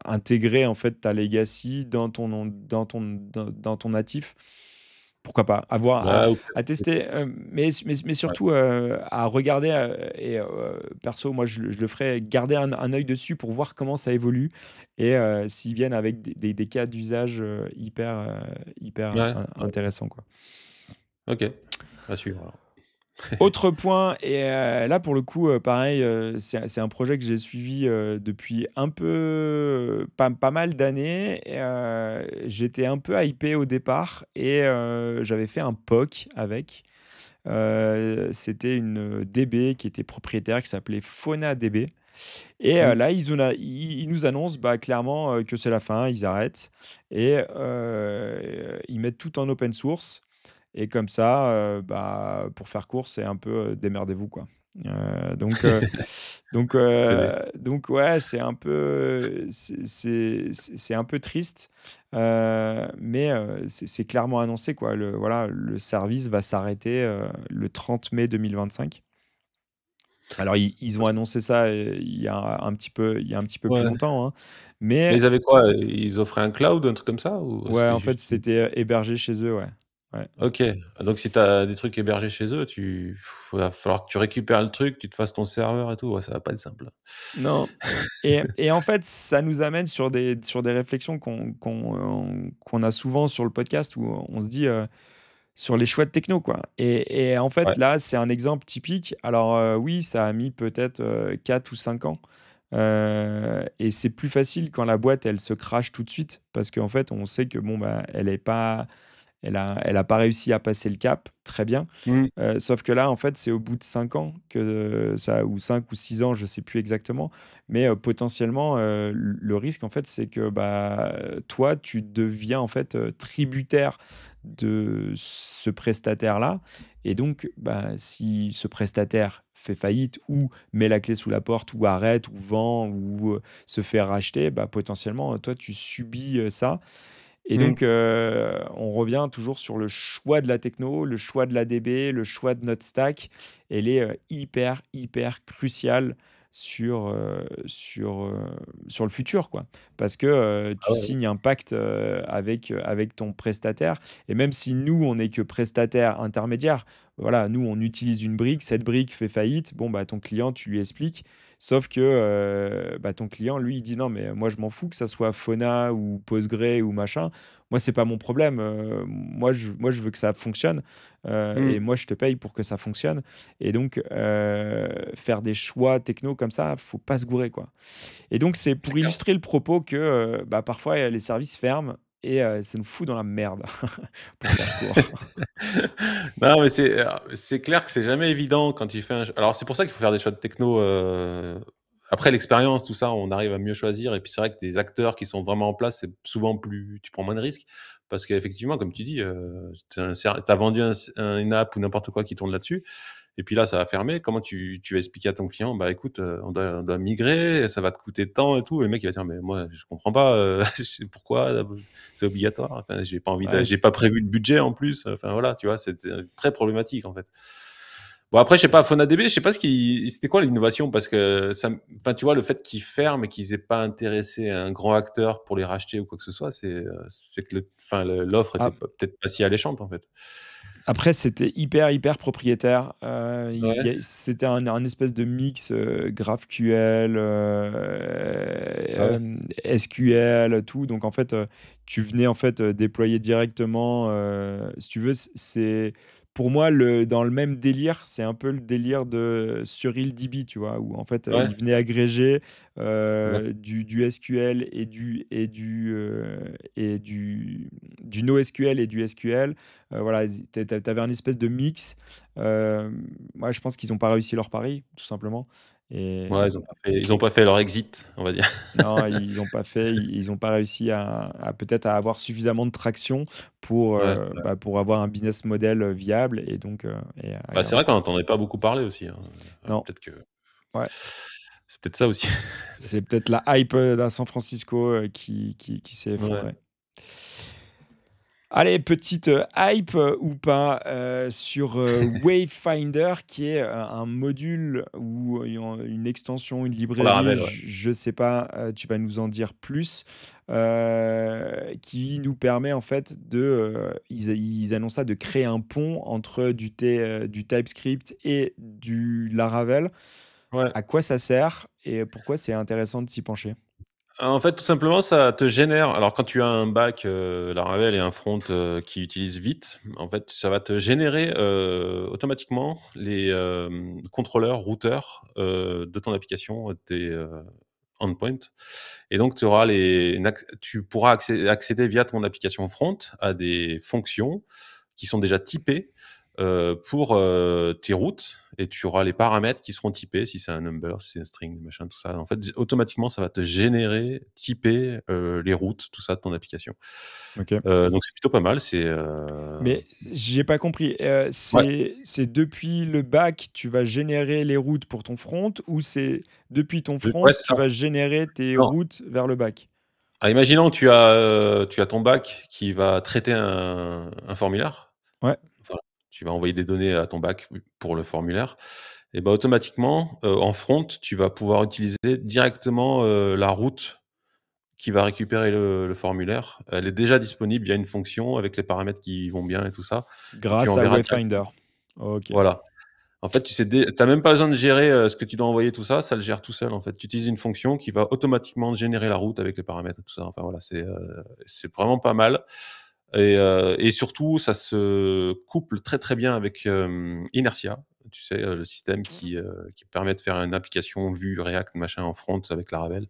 Speaker 2: intégrer en fait ta legacy dans ton natif. Pourquoi pas? Avoir
Speaker 1: ouais ou
Speaker 2: à
Speaker 1: peut-être
Speaker 2: tester, mais
Speaker 1: ouais,
Speaker 2: surtout à regarder perso, moi, je le ferai garder un œil dessus pour voir comment ça évolue et s'ils viennent avec des cas d'usage, hyper
Speaker 1: ouais, ouais,
Speaker 2: intéressants, quoi.
Speaker 1: OK, à suivre alors.
Speaker 2: Autre point et là, pour le coup, pareil, c'est un projet que j'ai suivi, depuis un peu, pas mal d'années et j'étais un peu hypé au départ et j'avais fait un POC avec. C'était une DB qui était propriétaire, qui s'appelait FaunaDB et
Speaker 1: Mmh.
Speaker 2: là, ils nous annoncent, bah, clairement, que c'est la fin, ils arrêtent et ils mettent tout en open source et comme ça, bah, pour faire court, c'est un peu, démerdez-vous, quoi. Heu, donc heu
Speaker 1: C'est bien.
Speaker 2: donc ouais, c'est un peu triste, mais c'est clairement annoncé, quoi. Le service va s'arrêter, le 30 mai 2025. Alors ils ont annoncé ça, il y a un petit peu plus
Speaker 1: Ouais.
Speaker 2: longtemps, hein,
Speaker 1: Mais
Speaker 2: mais
Speaker 1: ils avaient quoi? Ils offraient un cloud, un truc comme ça? Ou
Speaker 2: ouais,
Speaker 1: c'était
Speaker 2: en fait,
Speaker 1: juste
Speaker 2: c'était, hébergé chez eux, ouais. Ouais.
Speaker 1: OK. Donc si tu as des trucs hébergés chez eux, va falloir que tu récupères le truc, tu te fasses ton serveur et tout. Ouais, ça va pas être simple.
Speaker 2: Non et en fait, ça nous amène sur des réflexions qu'on a souvent sur le podcast où on se dit, sur les choix de techno, quoi et en
Speaker 1: Ouais.
Speaker 2: fait, là, c'est un exemple typique. Alors, oui, ça a mis peut-être, 4 ou 5 ans, et c'est plus facile quand la boîte, elle se crache tout de suite parce qu'en fait, on sait que, bon, bah, elle a pas réussi à passer le cap, très bien.
Speaker 1: Mmh.
Speaker 2: Sauf que là, en fait, c'est au bout de 5 ans que ça ou 5 ou 6 ans, je sais plus exactement, mais potentiellement, le risque, en fait, c'est que, bah, toi, tu deviens, en fait, tributaire de ce prestataire-là et donc, bah, si ce prestataire fait faillite ou met la clé sous la porte ou arrête ou vend ou, se fait racheter, bah, potentiellement, toi, tu subis, ça et
Speaker 1: Mmh.
Speaker 2: donc, on revient toujours sur le choix de la techno, le choix de la DB, le choix de notre stack. Elle est, hyper, hyper cruciale sur le futur, quoi. Parce que,
Speaker 1: Ah
Speaker 2: tu
Speaker 1: ouais.
Speaker 2: signes un pacte, avec ton prestataire et même si nous, on n'est que prestataire intermédiaire, voilà, nous, on utilise une brique, cette brique fait faillite. Bon, bah, ton client, tu lui expliques. Sauf que bah, ton client, lui, il dit non, mais moi, je m'en fous que ça soit Fauna ou Postgre ou machin. Moi, c'est pas mon problème. Moi, je veux que ça fonctionne. Et
Speaker 1: Mmh.
Speaker 2: moi, je te paye pour que ça fonctionne. Et donc, faire des choix techno comme ça, faut pas se gourer, quoi. Et donc, c'est
Speaker 1: C'est
Speaker 2: pour
Speaker 1: clair.
Speaker 2: illustrer le propos que bah, parfois, les services ferment et ça nous fout dans la merde, pour faire court.
Speaker 1: Non, mais c'est clair que c'est jamais évident quand tu fais un ch alors c'est pour ça qu'il faut faire des choix de techno, après l'expérience, tout ça, on arrive à mieux choisir et puis c'est vrai que des acteurs qui sont vraiment en place, c'est souvent plus tu prends moins de risques parce qu'effectivement, comme tu dis, tu as vendu une app ou n'importe quoi qui tourne là-dessus et puis là, ça va fermer. Comment tu vas expliquer à ton client: «Bah, écoute, on doit migrer, ça va te coûter tant et tout» et le mec, il va dire: «Mais moi, je comprends pas, je sais pourquoi, c'est obligatoire. Enfin, j'ai pas envie de
Speaker 2: Ouais,
Speaker 1: j'ai pas prévu de budget en plus». Enfin voilà, tu vois? C'est très problématique, en fait. Bon après, je sais pas, FaunaDB, je sais pas c'était quoi l'innovation? Parce que enfin, tu vois, le fait qu'ils ferment et qu'ils aient pas intéressé un grand acteur pour les racheter ou quoi que ce soit, c'est que enfin, l'offre était
Speaker 2: ah,
Speaker 1: peut-être pas si alléchante, en fait.
Speaker 2: après, c'était hyper, hyper propriétaire.
Speaker 1: Ouais,
Speaker 2: C'était un espèce de mix GraphQL,
Speaker 1: ah ouais,
Speaker 2: SQL, tout. Donc, en fait, tu venais en fait déployer directement. Si tu veux, c'est pour moi dans le même délire. C'est un peu le délire de SurilDB, tu vois, où en fait
Speaker 1: ouais,
Speaker 2: il venait agréger
Speaker 1: d'accord.
Speaker 2: du SQL du NoSQL et du SQL. Voilà, tu avais un espèce de mix. Moi, je pense qu'ils ont pas réussi leur pari, tout simplement.
Speaker 1: Ouais,
Speaker 2: Et
Speaker 1: ils ont pas fait leur exit, on va dire.
Speaker 2: non, ils ont pas réussi à peut-être à avoir suffisamment de traction pour,
Speaker 1: Ouais,
Speaker 2: bah, pour avoir un business model viable et donc et à
Speaker 1: bah, c'est
Speaker 2: garder.
Speaker 1: vrai qu'on n'entendait pas beaucoup parler aussi, hein,
Speaker 2: Non,
Speaker 1: peut-être que
Speaker 2: ouais,
Speaker 1: c'est peut-être ça aussi.
Speaker 2: c'est peut-être la hype d'un San Francisco qui s'est
Speaker 1: Ouais.
Speaker 2: effondrée. Allez, petite hype ou pas sur Wayfinder, qui est un module ou une extension, une
Speaker 1: Pour
Speaker 2: librairie,
Speaker 1: Laravel, ouais.
Speaker 2: je ne sais pas, tu vas nous en dire plus, qui nous permet en fait ils annoncent ça, de créer un pont entre du TypeScript et du Laravel.
Speaker 1: Ouais.
Speaker 2: À quoi ça sert et pourquoi c'est intéressant de s'y pencher?
Speaker 1: En fait, tout simplement, ça te génère alors quand tu as un back, Laravel et un front, qui utilise Vite, en fait, ça va te générer, automatiquement les, contrôleurs, routeurs, de ton application, tes, endpoints et donc tu pourras accéder via ton application front à des fonctions qui sont déjà typées, pour, tes routes et tu auras les paramètres qui seront typés, si c'est un number, si c'est un string, machin, tout ça. En fait, automatiquement, ça va te générer, typer, les routes, tout ça de ton application.
Speaker 2: OK.
Speaker 1: Donc c'est plutôt pas mal,
Speaker 2: Mais j'ai pas compris,
Speaker 1: ouais,
Speaker 2: c'est depuis le back, tu vas générer les routes pour ton front ou c'est depuis ton front,
Speaker 1: ouais, c'est
Speaker 2: tu
Speaker 1: ça.
Speaker 2: vas générer tes
Speaker 1: Non,
Speaker 2: routes vers le back?
Speaker 1: imaginons tu as ton back qui va traiter un formulaire.
Speaker 2: Ouais,
Speaker 1: Enfin, tu vas envoyer des données à ton back pour le formulaire et bah, automatiquement, en front, tu vas pouvoir utiliser directement, la route qui va récupérer le formulaire. Elle est déjà disponible via une fonction avec les paramètres qui vont bien et tout ça et tu
Speaker 2: grâce à
Speaker 1: enverras
Speaker 2: Wayfinder.
Speaker 1: directement.
Speaker 2: OK,
Speaker 1: Voilà. En fait, tu même pas besoin de gérer, ce que tu dois envoyer tout ça le gère tout seul, en fait. Tu utilises une fonction qui va automatiquement générer la route avec les paramètres et tout ça. Enfin voilà, c'est vraiment pas mal et surtout ça se couple très, très bien avec, Inertia. Tu sais, le système qui permet de faire une application Vue, React, machin en front avec Laravel.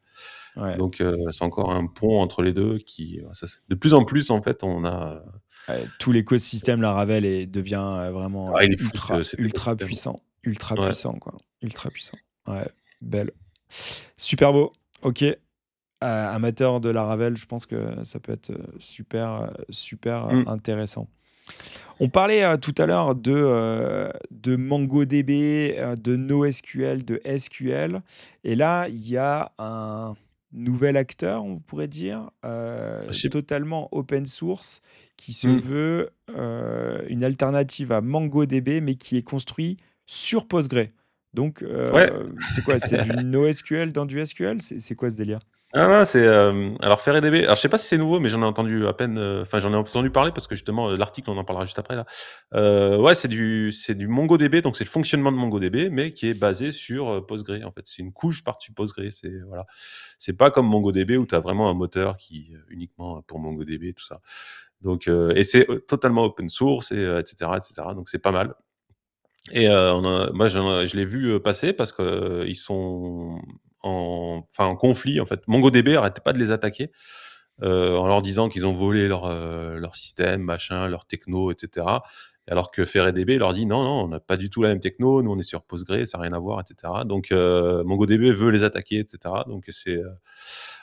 Speaker 2: ouais,
Speaker 1: Donc c'est encore un pont entre les 2 qui, ça c'est de plus en plus, en fait, on a
Speaker 2: ouais, tout l'écosystème Laravel devient, vraiment,
Speaker 1: il est fou
Speaker 2: ultra,
Speaker 1: cet
Speaker 2: ultra
Speaker 1: écosystème.
Speaker 2: puissant, ultra
Speaker 1: Ouais.
Speaker 2: puissant, quoi, ultra puissant. Ouais, belle. Super beau. OK. Amateur de Laravel, je pense que ça peut être, super
Speaker 1: Mmh.
Speaker 2: intéressant. On parlait tout à l'heure de MongoDB, de NoSQL, de SQL. Et là, il y a un nouvel acteur, on pourrait dire,
Speaker 1: Je sais
Speaker 2: totalement open source, qui se
Speaker 1: mmh.
Speaker 2: veut une alternative à MongoDB, mais qui est construit sur Postgre. Donc,
Speaker 1: Ouais.
Speaker 2: c'est quoi? C'est du NoSQL dans du SQL? C'est quoi ce délire?
Speaker 1: Ah non, c'est, alors FairyDB, alors je sais pas si c'est nouveau, mais j'en ai entendu à peine, enfin j'en ai entendu parler parce que justement, l'article, on en parlera juste après là. Ouais, c'est du MongoDB, donc c'est le fonctionnement de MongoDB, mais qui est basé sur, Postgre en fait. C'est une couche par-dessus Postgre, c'est voilà. C'est pas comme MongoDB où tu as vraiment un moteur qui, uniquement pour MongoDB tout ça. Donc et c'est, totalement open source et cetera et cetera, donc c'est pas mal. Et moi je l'ai vu, passer parce que ils sont en conflit en fait. MongoDB arrêtait pas de les attaquer, en leur disant qu'ils ont volé leur système, machin, leur techno et cetera. Alors que FairyDB leur dit: «Non, non, on n'a pas du tout la même techno, nous on est sur Postgre, ça a rien à voir» et cetera. Donc MongoDB veut les attaquer et cetera. Donc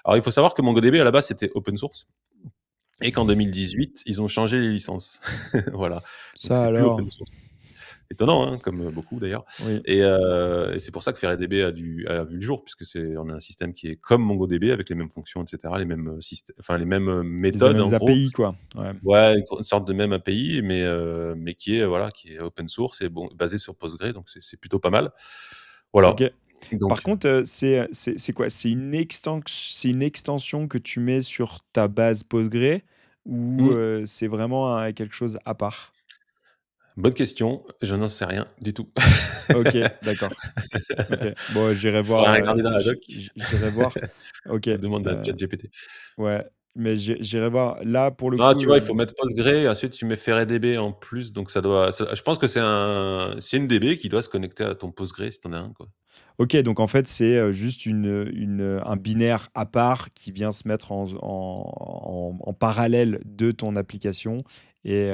Speaker 1: alors il faut savoir que MongoDB à la base c'était open source et qu'en 2018 ils ont changé les licences. Voilà, donc
Speaker 2: Ça
Speaker 1: c'est plus
Speaker 2: alors?
Speaker 1: open source. Étonnant, hein, comme, beaucoup d'ailleurs.
Speaker 2: Oui,
Speaker 1: Et c'est pour ça que FairyDB a vu le jour puisque on a un système qui est comme MongoDB avec les mêmes fonctions et cetera, les mêmes, enfin les mêmes,
Speaker 2: les
Speaker 1: méthodes
Speaker 2: mêmes
Speaker 1: en gros.
Speaker 2: API, quoi. Ouais.
Speaker 1: Ouais, une sorte de même API mais qui est, voilà, qui est open source et bon, basé sur Postgre, donc c'est plutôt pas mal. Voilà,
Speaker 2: OK. Par
Speaker 1: donc
Speaker 2: contre, c'est quoi? C'est une extension que tu mets sur ta base Postgre ou,
Speaker 1: mmh,
Speaker 2: c'est vraiment quelque chose à part?
Speaker 1: bonne question, je n'en sais rien du tout.
Speaker 2: OK, d'accord. OK. Bon, j'irai
Speaker 1: Faudrait
Speaker 2: voir,
Speaker 1: regarder dans la doc
Speaker 2: j'irai voir. OK,
Speaker 1: ou demander à ChatGPT.
Speaker 2: ouais, mais j'irai voir. Là, pour le
Speaker 1: Non,
Speaker 2: coup,
Speaker 1: tu vois, il faut mettre Postgre et ensuite tu mets FairyDB en plus, donc je pense que c'est une DB qui doit se connecter à ton Postgre si tu en as un, quoi.
Speaker 2: OK, donc en fait, c'est, juste un binaire à part qui vient se mettre en parallèle de ton application et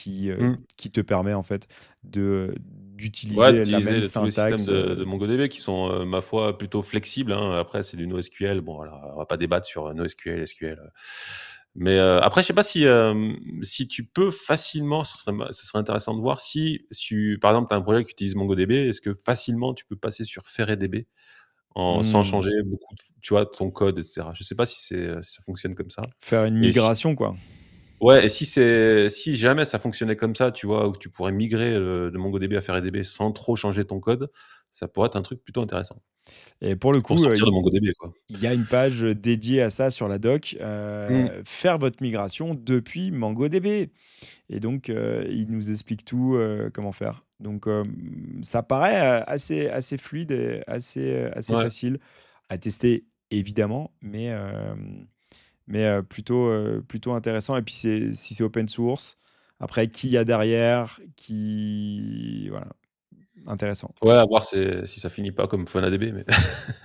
Speaker 1: Mmh.
Speaker 2: qui te permet en fait
Speaker 1: Ouais,
Speaker 2: d'utiliser la
Speaker 1: d'utiliser
Speaker 2: même
Speaker 1: tous les systèmes
Speaker 2: syntaxe,
Speaker 1: de MongoDB qui sont, ma foi, plutôt flexibles, hein. Après, c'est du NoSQL. Bon, voilà, on va pas débattre sur, NoSQL, SQL, mais après, je sais pas si tu peux facilement, ce serait intéressant de voir si par exemple, tu as un projet qui utilise MongoDB, est-ce que facilement tu peux passer sur FairyDB sans
Speaker 2: mmh,
Speaker 1: changer beaucoup tu vois, ton code et cetera? Je sais pas si ça fonctionne comme ça
Speaker 2: faire une
Speaker 1: et si
Speaker 2: migration, quoi.
Speaker 1: ouais et si jamais ça fonctionnait comme ça, tu vois, où tu pourrais migrer, de MongoDB à FairyDB sans trop changer ton code, ça pourrait être un truc plutôt intéressant.
Speaker 2: Et pour le
Speaker 1: Pour
Speaker 2: coup,
Speaker 1: sortir de MongoDB, quoi.
Speaker 2: il y a une page, dédiée à ça sur la doc,
Speaker 1: Mmh.
Speaker 2: «Faire votre migration depuis MongoDB». Et donc, il nous explique tout, comment faire. Donc, ça paraît, assez fluide et assez
Speaker 1: Ouais.
Speaker 2: facile à tester évidemment, mais plutôt intéressant et puis si c'est open source, après qui il y a derrière, qui voilà, intéressant.
Speaker 1: Ouais, à voir si ça finit pas comme FaunaDB, mais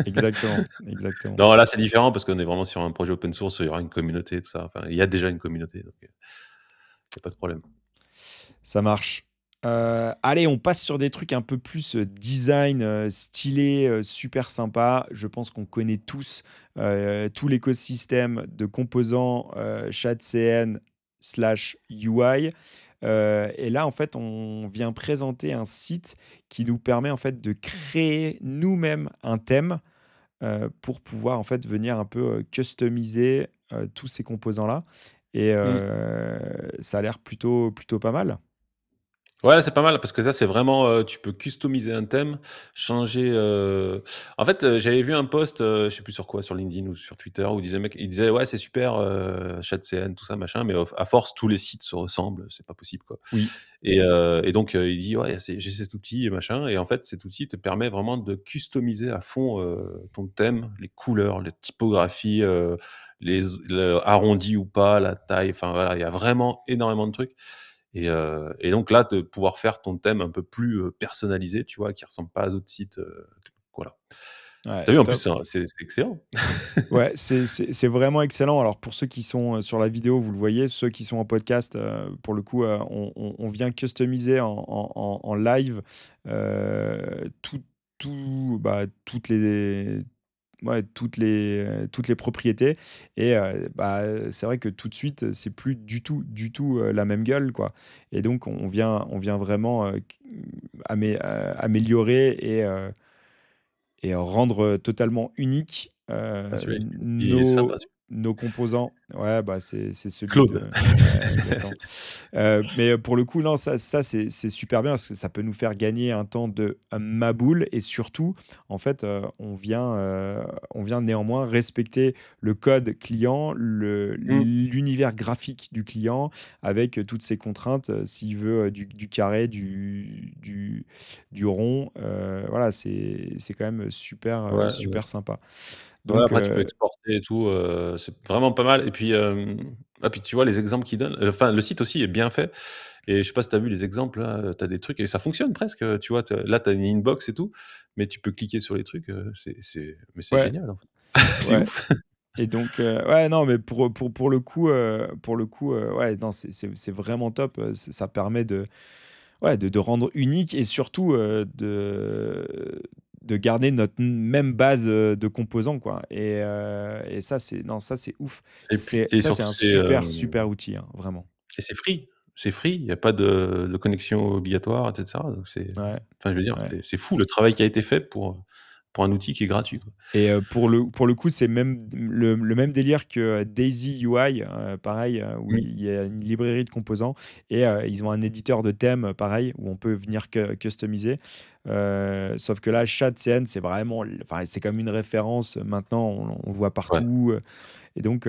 Speaker 2: Exactement, exactement.
Speaker 1: non, là, c'est différent parce qu'on est vraiment sur un projet open source, il y aura une communauté, tout ça. Enfin, il y a déjà une communauté, donc il y a pas de problème.
Speaker 2: Ça marche. Allez, on passe sur des trucs un peu plus, design, stylé, super sympa. Je pense qu'on connaît tous, tout l'écosystème de composants, ChatCN/UI. Et là, en fait, on vient présenter un site qui nous permet, en fait, de créer nous-mêmes un thème, pour pouvoir, en fait, venir un peu, customiser, tous ces composants-là et
Speaker 1: Mmh.
Speaker 2: ça a l'air plutôt pas mal.
Speaker 1: Ouais, c'est pas mal parce que ça, c'est vraiment, tu peux customiser un thème, changer, en fait, j'avais vu un post, je sais plus sur quoi, sur LinkedIn ou sur Twitter où il disait: «Ouais, c'est super, ChatCN, tout ça, machin, mais à force, tous les sites se ressemblent, c'est pas possible, quoi».
Speaker 2: Oui.
Speaker 1: Et donc il dit: «Ouais, j'ai cet outil et machin» et en fait, cet outil te permet vraiment de customiser à fond, ton thème, les couleurs, les typographies, le arrondi ou pas, la taille, enfin voilà, il y a vraiment énormément de trucs et donc là, de pouvoir faire ton thème un peu plus, personnalisé, tu vois? Qui ressemble pas aux autres sites, voilà.
Speaker 2: Ouais,
Speaker 1: Tu vu en plus
Speaker 2: top.
Speaker 1: c'est excellent.
Speaker 2: Ouais, c'est vraiment excellent. Alors pour ceux qui sont, sur la vidéo, vous le voyez, ceux qui sont en podcast, pour le coup, on vient customiser en live, toutes les ouais, toutes les propriétés et c'est vrai que tout de suite, c'est plus du tout, la même gueule, quoi et donc on vient vraiment, améliorer et rendre, totalement unique,
Speaker 1: Ah celui-là, il est sympa
Speaker 2: nos
Speaker 1: celui-là.
Speaker 2: nos composants. Ouais, bah, c'est celui
Speaker 1: Claude.
Speaker 2: de ouais, exactement. Mais pour le coup, non, ça c'est super bien parce que ça peut nous faire gagner un temps de maboule et surtout, en fait, on vient néanmoins respecter le code client,
Speaker 1: Mmh.
Speaker 2: l'univers graphique du client avec, toutes ses contraintes, s'il veut, du carré, du rond, voilà, c'est quand même super,
Speaker 1: Ouais, ouais.
Speaker 2: super sympa.
Speaker 1: Ouais,
Speaker 2: Donc
Speaker 1: après tu peux exporter et tout, c'est vraiment pas mal et puis, puis tu vois les exemples qu'ils donnent, enfin le site aussi est bien fait et je sais pas si tu as vu les exemples là, tu as des trucs et ça fonctionne presque, tu vois? Tu as une inbox et tout, mais tu peux cliquer sur les trucs, c'est
Speaker 2: ouais,
Speaker 1: génial en fait. C'est
Speaker 2: ouais.
Speaker 1: ouf.
Speaker 2: Et donc, ouais, non, mais pour le coup, ouais, non, c'est vraiment top, ça permet de ouais, de rendre unique et surtout, de garder notre même base, de composants, quoi et ça, c'est non, ça, c'est ouf.
Speaker 1: Et puis et
Speaker 2: Ça, c'est
Speaker 1: surtout
Speaker 2: un super, super outil, hein, vraiment.
Speaker 1: c'est free. C'est free, il y a pas de connexion obligatoire et cetera, donc
Speaker 2: Ouais,
Speaker 1: enfin je veux dire,
Speaker 2: ouais.
Speaker 1: c'est fou le travail qui a été fait pour un outil qui est gratuit, quoi.
Speaker 2: Et pour le coup, c'est même le même délire que Daisy UI, pareil, où
Speaker 1: Mmh.
Speaker 2: il y a une librairie de composants et ils ont un éditeur de thèmes, pareil, où on peut venir customiser. Sauf que là, ChatCN, c'est vraiment enfin, c'est comme une référence, maintenant, on le voit
Speaker 1: Ouais.
Speaker 2: partout, et donc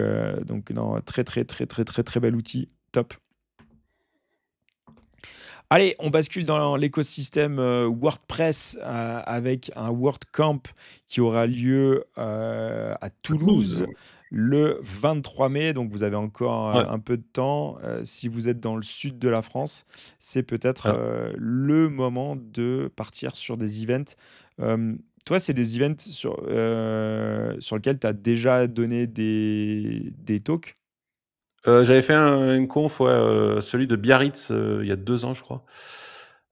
Speaker 2: non, très, très, très, très, très, très bel outil, top. Allez, on bascule dans l'écosystème, WordPress, avec un WordCamp qui aura lieu, à
Speaker 1: À Toulouse?
Speaker 2: Toulouse le 23 mai, donc vous avez encore,
Speaker 1: Ouais.
Speaker 2: un peu de temps. Si vous êtes dans le sud de la France, c'est peut-être,
Speaker 1: Alors
Speaker 2: le moment de partir sur des events. Toi, c'est des events sur lesquels tu as déjà donné des talks?
Speaker 1: J'avais fait une conf, ouais, celui de Biarritz, il y a 2 ans, je crois.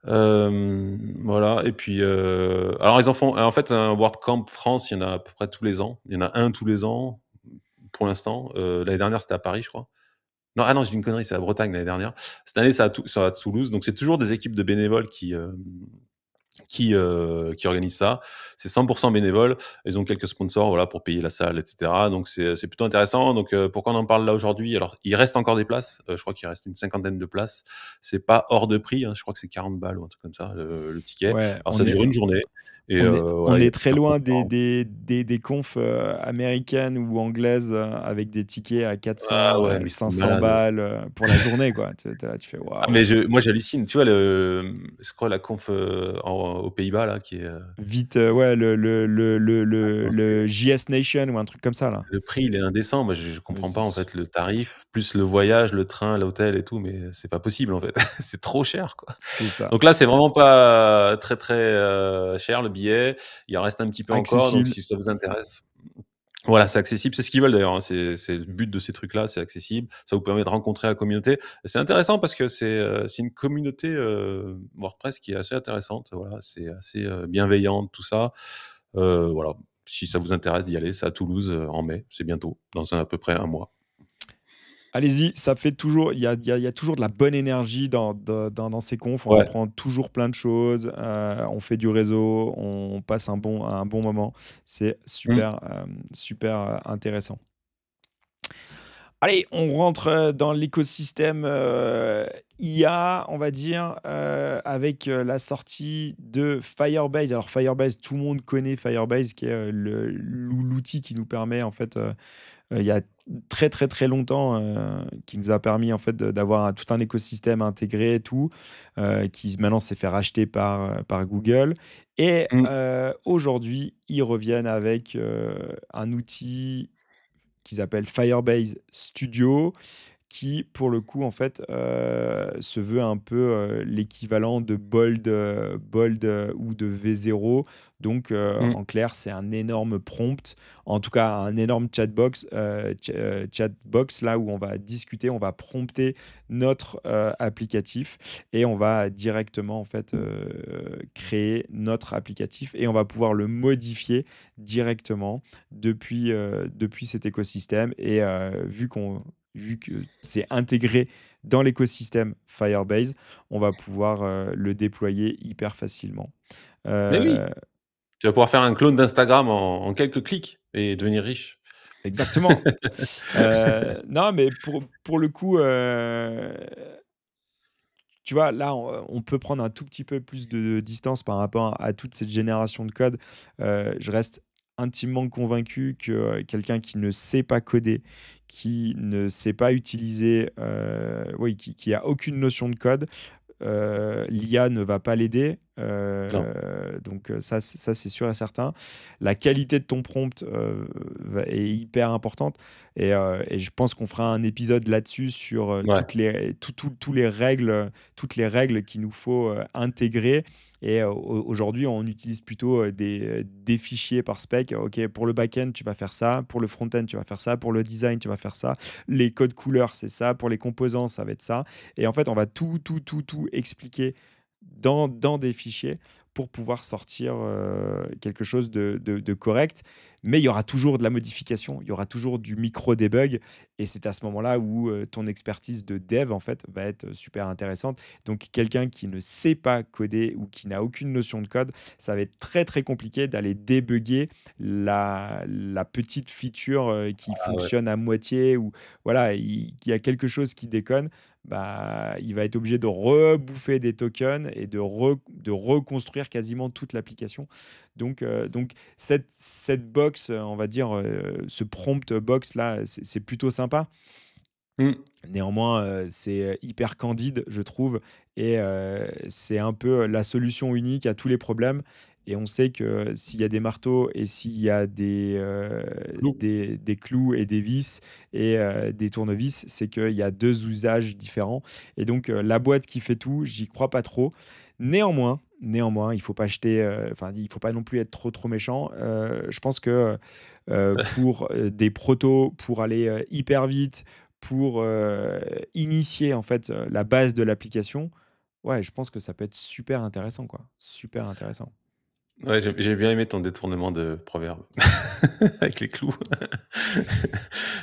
Speaker 1: Voilà et puis, alors ils en font en fait, un WordCamp France, il y en a à peu près tous les ans. Il y en a un tous les ans, pour l'instant. L'année dernière, c'était à Paris, je crois. Non, ah non, je dis une connerie, c'est à Bretagne l'année dernière. Cette année, c'est à Toulouse, donc c'est toujours des équipes de bénévoles qui organise ça. C'est 100 bénévole. Ils ont quelques sponsors, voilà, pour payer la salle et cetera. Donc c'est plutôt intéressant. Donc pourquoi on en parle là aujourd'hui? Alors, il reste encore des places, je crois qu'il reste une cinquantaine de places. C'est pas hors de prix, hein, je crois que c'est 40 balles ou un truc comme ça, le ticket.
Speaker 2: Ouais,
Speaker 1: Alors ça dure une journée et
Speaker 2: on
Speaker 1: voilà, il y a
Speaker 2: est très
Speaker 1: plusieurs
Speaker 2: loin
Speaker 1: conférences.
Speaker 2: des confs, américaines ou anglaises, avec des tickets à
Speaker 1: Ah
Speaker 2: 400,
Speaker 1: ouais, mais ils sont
Speaker 2: 500
Speaker 1: malades.
Speaker 2: balles, pour la journée, quoi. Tu là, tu fais:
Speaker 1: Ah
Speaker 2: «Waouh!»
Speaker 1: mais moi j'hallucine. Tu vois c'est quoi la conf, aux Pays-Bas là qui est,
Speaker 2: Vite, ouais, le JS Nation ou un truc comme ça, là.
Speaker 1: le prix, il est indécent. Moi, je
Speaker 2: Ouais,
Speaker 1: comprends pas, en fait, le tarif, plus le voyage, le train, l'hôtel et tout, mais c'est pas possible, en fait. C'est trop cher, quoi.
Speaker 2: c'est ça.
Speaker 1: Donc là, c'est vraiment pas très, très, cher, le billet. Il en reste un petit peu encore, donc
Speaker 2: Accessible.
Speaker 1: si ça vous intéresse, voilà, c'est accessible. C'est ce qu'ils veulent d'ailleurs, hein. C'est le but de ces trucs-là, c'est accessible. Ça vous permet de rencontrer la communauté. C'est intéressant parce que c'est une communauté, WordPress qui est assez intéressante. Voilà, c'est assez, bienveillante, tout ça. Voilà, si ça vous intéresse d'y aller, c'est à Toulouse, en mai, c'est bientôt, dans à peu près un mois.
Speaker 2: Allez-y, ça fait toujours il y a toujours de la bonne énergie dans ces confs. On
Speaker 1: Ouais,
Speaker 2: apprend toujours plein de choses, on fait du réseau, on passe un bon moment. C'est
Speaker 1: mmh,
Speaker 2: super, super, intéressant. Allez, on rentre, dans l'écosystème, IA, on va dire, avec, la sortie de Firebase. Alors Firebase, tout le monde connaît Firebase qui est, l'outil qui nous permet en fait, il y a très, très, très longtemps, qui nous a permis en fait d'avoir tout un écosystème intégré et tout, qui maintenant s'est fait racheter par Google et
Speaker 1: mmh,
Speaker 2: aujourd'hui, ils reviennent avec, un outil qu'ils appellent Firebase Studio qui, pour le coup, en fait, se veut un peu, l'équivalent de Bold, ou de V0. Donc,
Speaker 1: mmh.
Speaker 2: en clair, c'est un énorme prompt, en tout cas un énorme chatbox là où on va discuter, on va prompter notre, applicatif et on va directement, en fait, créer notre applicatif et on va pouvoir le modifier directement depuis cet écosystème et vu que c'est intégré dans l'écosystème Firebase, on va pouvoir, le déployer hyper facilement.
Speaker 1: Mais
Speaker 2: Heu,
Speaker 1: oui, tu vas pouvoir faire un clone d'Instagram en quelques clics et devenir riche.
Speaker 2: exactement. Non, mais pour le coup, tu vois, là, on peut prendre un tout petit peu plus de distance par rapport à toute cette génération de code. Je reste intimement convaincu que, quelqu'un qui ne sait pas coder, qui ne sait pas utiliser, oui, qui a aucune notion de code, l'IA ne va pas l'aider.
Speaker 1: Non.
Speaker 2: Donc ça, c'est sûr et certain. La qualité de ton prompt est hyper importante. Et je pense qu'on fera un épisode là-dessus sur
Speaker 1: Ouais.
Speaker 2: toutes les règles qu'il nous faut intégrer. Et aujourd'hui, on utilise plutôt des fichiers par spec. OK, pour le back-end, tu vas faire ça. Pour le front-end, tu vas faire ça. Pour le design, tu vas faire ça. Les codes couleurs, c'est ça. Pour les composants, ça va être ça. Et en fait, on va tout expliquer dans des fichiers pour pouvoir sortir quelque chose de correct. Mais il y aura toujours de la modification, il y aura toujours du micro-debug. Et c'est à ce moment-là où ton expertise de dev, en fait, va être super intéressante. Donc, quelqu'un qui ne sait pas coder ou qui n'a aucune notion de code, ça va être très, très compliqué d'aller débugger la petite feature qui
Speaker 1: Ah ouais.
Speaker 2: fonctionne à moitié ou voilà, il y a quelque chose qui déconne. Bah, il va être obligé de rebouffer des tokens et de reconstruire quasiment toute l'application. Donc cette box, on va dire, ce prompt box là, c'est plutôt sympa.
Speaker 1: Mmh.
Speaker 2: Néanmoins, c'est hyper candide, je trouve. Et c'est un peu la solution unique à tous les problèmes. Et on sait que s'il y a des marteaux et s'il y a
Speaker 1: Clou.
Speaker 2: des clous et des vis et des tournevis, c'est qu'il y a 2 usages différents. Et donc la boîte qui fait tout, j'y crois pas trop. Néanmoins, il faut pas acheter, enfin, il faut pas non plus être trop méchant. Je pense que, pour, des protos, pour aller, hyper vite, pour, initier en fait, la base de l'application, ouais, je pense que ça peut être super intéressant, quoi. Super intéressant.
Speaker 1: Ouais, j'ai bien aimé ton détournement de proverbe avec les clous.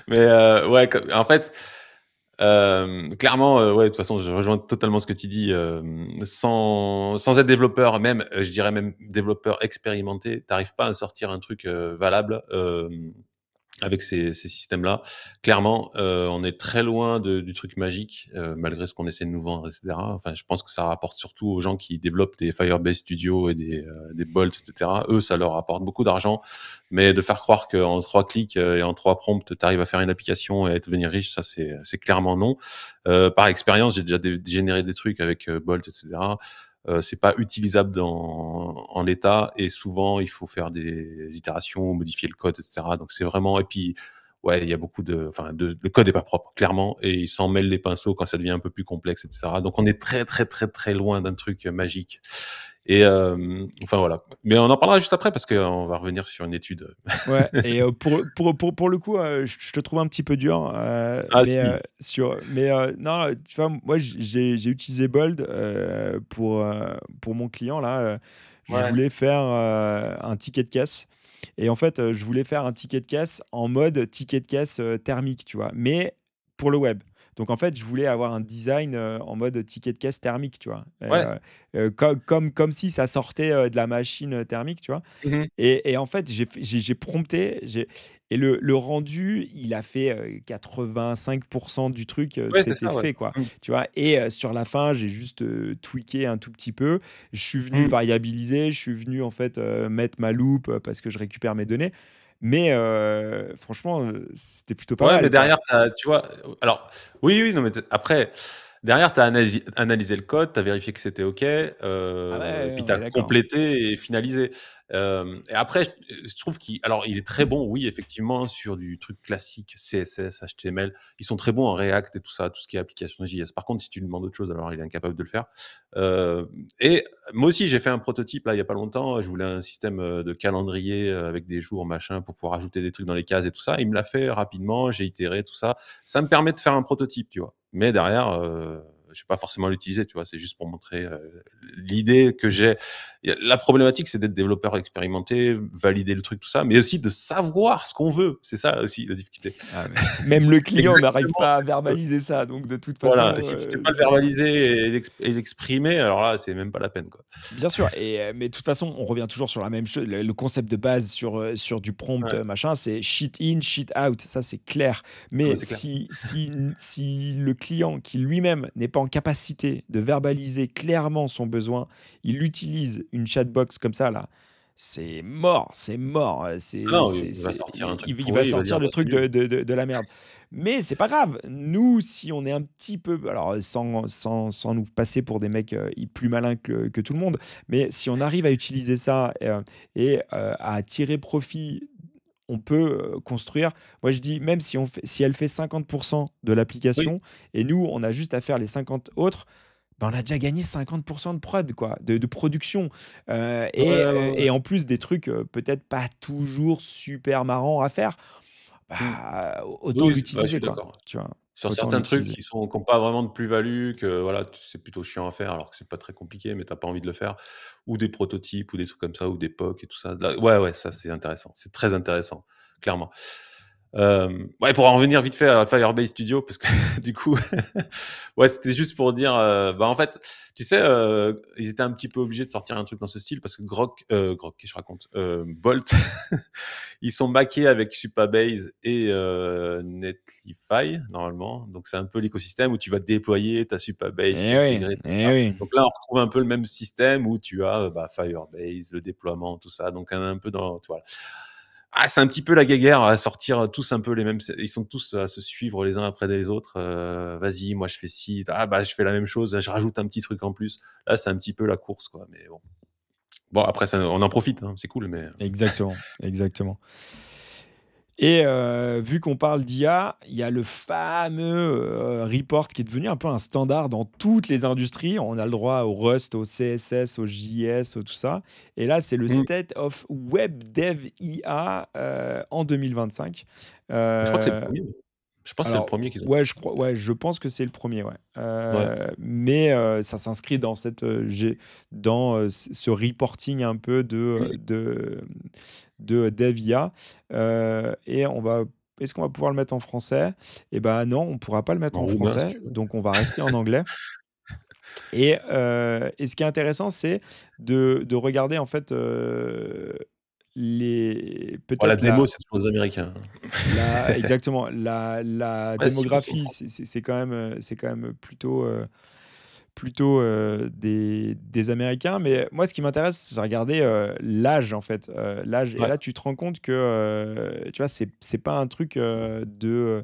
Speaker 1: Mais ouais, co en fait, clairement, ouais, de toute façon, je rejoins totalement ce que tu dis, sans être développeur, même, je dirais même développeur expérimenté, tu arrives pas à sortir un truc, valable, avec ces systèmes-là. Clairement, on est très loin du truc magique, malgré ce qu'on essaie de nous vendre et cetera. Enfin, je pense que ça rapporte surtout aux gens qui développent des Firebase Studio et des Bolt et cetera. Eux, ça leur rapporte beaucoup d'argent, mais de faire croire qu'en 3 clics, et en 3 prompts, tu arrives à faire une application et à devenir riche, ça, c'est clairement non. Par expérience, j'ai déjà généré des trucs avec, Bolt et cetera. C'est pas utilisable en l'état et souvent il faut faire des itérations, modifier le code et cetera. Donc c'est vraiment et puis, ouais, il y a beaucoup le code est pas propre clairement et il s'en mêle les pinceaux quand ça devient un peu plus complexe et cetera. Donc on est très, très, très, très loin d'un truc, magique et enfin voilà. Mais on en parlera juste après parce qu'on va revenir sur une étude,
Speaker 2: Ouais. Et pour le coup, je te trouve un petit peu dur,
Speaker 1: ah si,
Speaker 2: non, tu vois, moi, j'ai utilisé Bold, pour mon client là, je
Speaker 1: ouais,
Speaker 2: voulais faire, un ticket de caisse. Et en fait, je voulais faire un ticket de caisse en mode ticket de caisse, thermique, tu vois? Mais pour le web. Donc en fait, je voulais avoir un design, en mode ticket de caisse thermique, tu vois? Et
Speaker 1: ouais.
Speaker 2: comme si ça sortait, de la machine, thermique, tu vois?
Speaker 1: Mmh mh.
Speaker 2: Et en fait, j'ai prompté, et le rendu, il a fait, 85 du truc,
Speaker 1: Ouais, c'est
Speaker 2: c'était
Speaker 1: ça, ouais.
Speaker 2: fait, quoi,
Speaker 1: Mmh.
Speaker 2: tu vois? Et sur la fin, j'ai juste, tweaké un tout petit peu. Je suis venu
Speaker 1: Mmh.
Speaker 2: variabiliser, je suis venu, en fait, mettre ma loupe, parce que je récupère mes données. Mais franchement, c'était plutôt pas
Speaker 1: Ouais, mais
Speaker 2: mal, quoi.
Speaker 1: derrière, tu vois? Alors, oui, oui, non, mais après, derrière, tu as analysé le code, tu as vérifié que c'était OK,
Speaker 2: Ah ouais,
Speaker 1: puis
Speaker 2: on
Speaker 1: tu as
Speaker 2: est d'accord.
Speaker 1: complété et finalisé. Et après, je trouve il est très bon, oui, effectivement, sur du truc classique, CSS, HTML. Ils sont très bons en React et tout ça, tout ce qui est application JS. Par contre, si tu lui demandes autre chose, alors il est incapable de le faire. Et moi aussi, j'ai fait un prototype, là, il y a pas longtemps. Je voulais un système, de calendrier, avec des jours, machin, pour pouvoir ajouter des trucs dans les cases et tout ça. Il me l'a fait rapidement, j'ai itéré, tout ça. Ça me permet de faire un prototype, tu vois? Mais derrière, je vais pas forcément l'utiliser, tu vois. C'est juste pour montrer l'idée que j'ai. La problématique, c'est d'être développeur expérimenté, valider le truc, tout ça, mais aussi de savoir ce qu'on veut. C'est ça aussi la difficulté.
Speaker 2: Ah, mais même le client n'arrive
Speaker 1: Exactement.
Speaker 2: pas à verbaliser ça, donc de toute
Speaker 1: Voilà,
Speaker 2: façon,
Speaker 1: si tu sais pas le
Speaker 2: c'est
Speaker 1: verbaliser et l'exprimer, alors là, c'est même pas la peine, quoi.
Speaker 2: bien sûr. Mais de toute façon, on revient toujours sur la même chose. Le concept de base sur du prompt,
Speaker 1: Ouais.
Speaker 2: machin, c'est shit in, shit out. Ça, c'est clair.
Speaker 1: Ah bah,
Speaker 2: Mais
Speaker 1: c'est clair.
Speaker 2: si le client qui lui-même n'est pas en capacité de verbaliser clairement son besoin, il utilise une chatbox comme ça là, c'est mort, c'est mort.
Speaker 1: Ah non, il va sortir un truc
Speaker 2: Il va
Speaker 1: pourri, il va
Speaker 2: sortir
Speaker 1: dire:
Speaker 2: le
Speaker 1: «Bah, c'est
Speaker 2: truc
Speaker 1: nul».
Speaker 2: de la merde. Mais c'est pas grave. Nous, si on est un petit peu, alors sans nous passer pour des mecs plus malins que tout le monde, mais si on arrive à utiliser ça à tirer profit, on peut construire. Moi, je dis, même si elle fait 50% de
Speaker 1: Oui.
Speaker 2: l'application et nous, on a juste à faire les 50 autres, ben, on a déjà gagné 50% de prod, quoi, de production.
Speaker 1: Ouais, ouais, ouais, ouais.
Speaker 2: Et en plus, des trucs peut-être pas toujours super marrants à faire.
Speaker 1: Mmh.
Speaker 2: Bah, autant
Speaker 1: Oui, bah, je
Speaker 2: l'utiliser,
Speaker 1: suis
Speaker 2: quoi,
Speaker 1: d'accord.
Speaker 2: tu vois?
Speaker 1: Sur
Speaker 2: Autant
Speaker 1: certains trucs
Speaker 2: l'utiliser.
Speaker 1: qui ont pas vraiment de plus-value, que voilà, c'est plutôt chiant à faire alors que c'est pas très compliqué, mais tu as pas envie de le faire, ou des prototypes ou des trucs comme ça, ou des POC et tout ça. Là, ouais, ouais, ça c'est intéressant, c'est très intéressant, clairement. Ouais, pour en revenir vite fait à Firebase Studio, parce que du coup, ouais, c'était juste pour dire, bah, en fait, tu sais, ils étaient un petit peu obligés de sortir un truc dans ce style parce que Grok, qu'est-ce que je raconte? Bolt, ils sont backés avec Supabase et Netlify, normalement. Donc, c'est un peu l'écosystème où tu vas déployer ta Supabase qui est
Speaker 2: Eh oui,
Speaker 1: intégrée, tout
Speaker 2: eh
Speaker 1: ça.
Speaker 2: oui.
Speaker 1: Donc là, on retrouve un peu le même système où tu as bah, Firebase, le déploiement, tout ça. Donc, un peu dans, tu vois. Ah, c'est un petit peu la guéguerre à sortir tous un peu les mêmes. Ils sont tous à se suivre les uns après les autres. Vas-y, moi je fais ci. Ah bah je fais la même chose. Je rajoute un petit truc en plus. Là, c'est un petit peu la course, quoi. Mais bon. Bon, après, ça, on en profite. Hein, c'est cool, mais
Speaker 2: Exactement, exactement. Et vu qu'on parle d'IA, il y a le fameux, report qui est devenu un peu un standard dans toutes les industries. On a le droit au Rust, au CSS, au JS, au tout ça. Et là, c'est le
Speaker 1: hmm.
Speaker 2: State of Web Dev IA, en 2025.
Speaker 1: Je crois que c'est le
Speaker 2: Heu
Speaker 1: premier. Je pense que c'est le
Speaker 2: Alors,
Speaker 1: premier qu'ils ont.
Speaker 2: ouais, je crois, ouais, je pense que c'est le premier, ouais.
Speaker 1: Ouais.
Speaker 2: Mais ça s'inscrit dans ce reporting un peu
Speaker 1: Hmm.
Speaker 2: de dev IA, et est-ce qu'on va pouvoir le mettre en français? Et ben non, on ne pourra pas le mettre
Speaker 1: En
Speaker 2: en
Speaker 1: roumain, si
Speaker 2: français,
Speaker 1: tu veux.
Speaker 2: donc on va rester en anglais. Et ce qui est intéressant, c'est de regarder en fait, les
Speaker 1: Bon, la
Speaker 2: peut-être
Speaker 1: démo, c'est toujours les Américains.
Speaker 2: exactement, la
Speaker 1: Ouais, 6% de
Speaker 2: démographie,
Speaker 1: France.
Speaker 2: c'est quand même plutôt, des Américains. Mais moi, ce qui m'intéresse, c'est regarder, l'âge, en fait, l'âge. Et
Speaker 1: Ouais.
Speaker 2: là, tu te rends compte que, tu vois, c'est pas un truc, de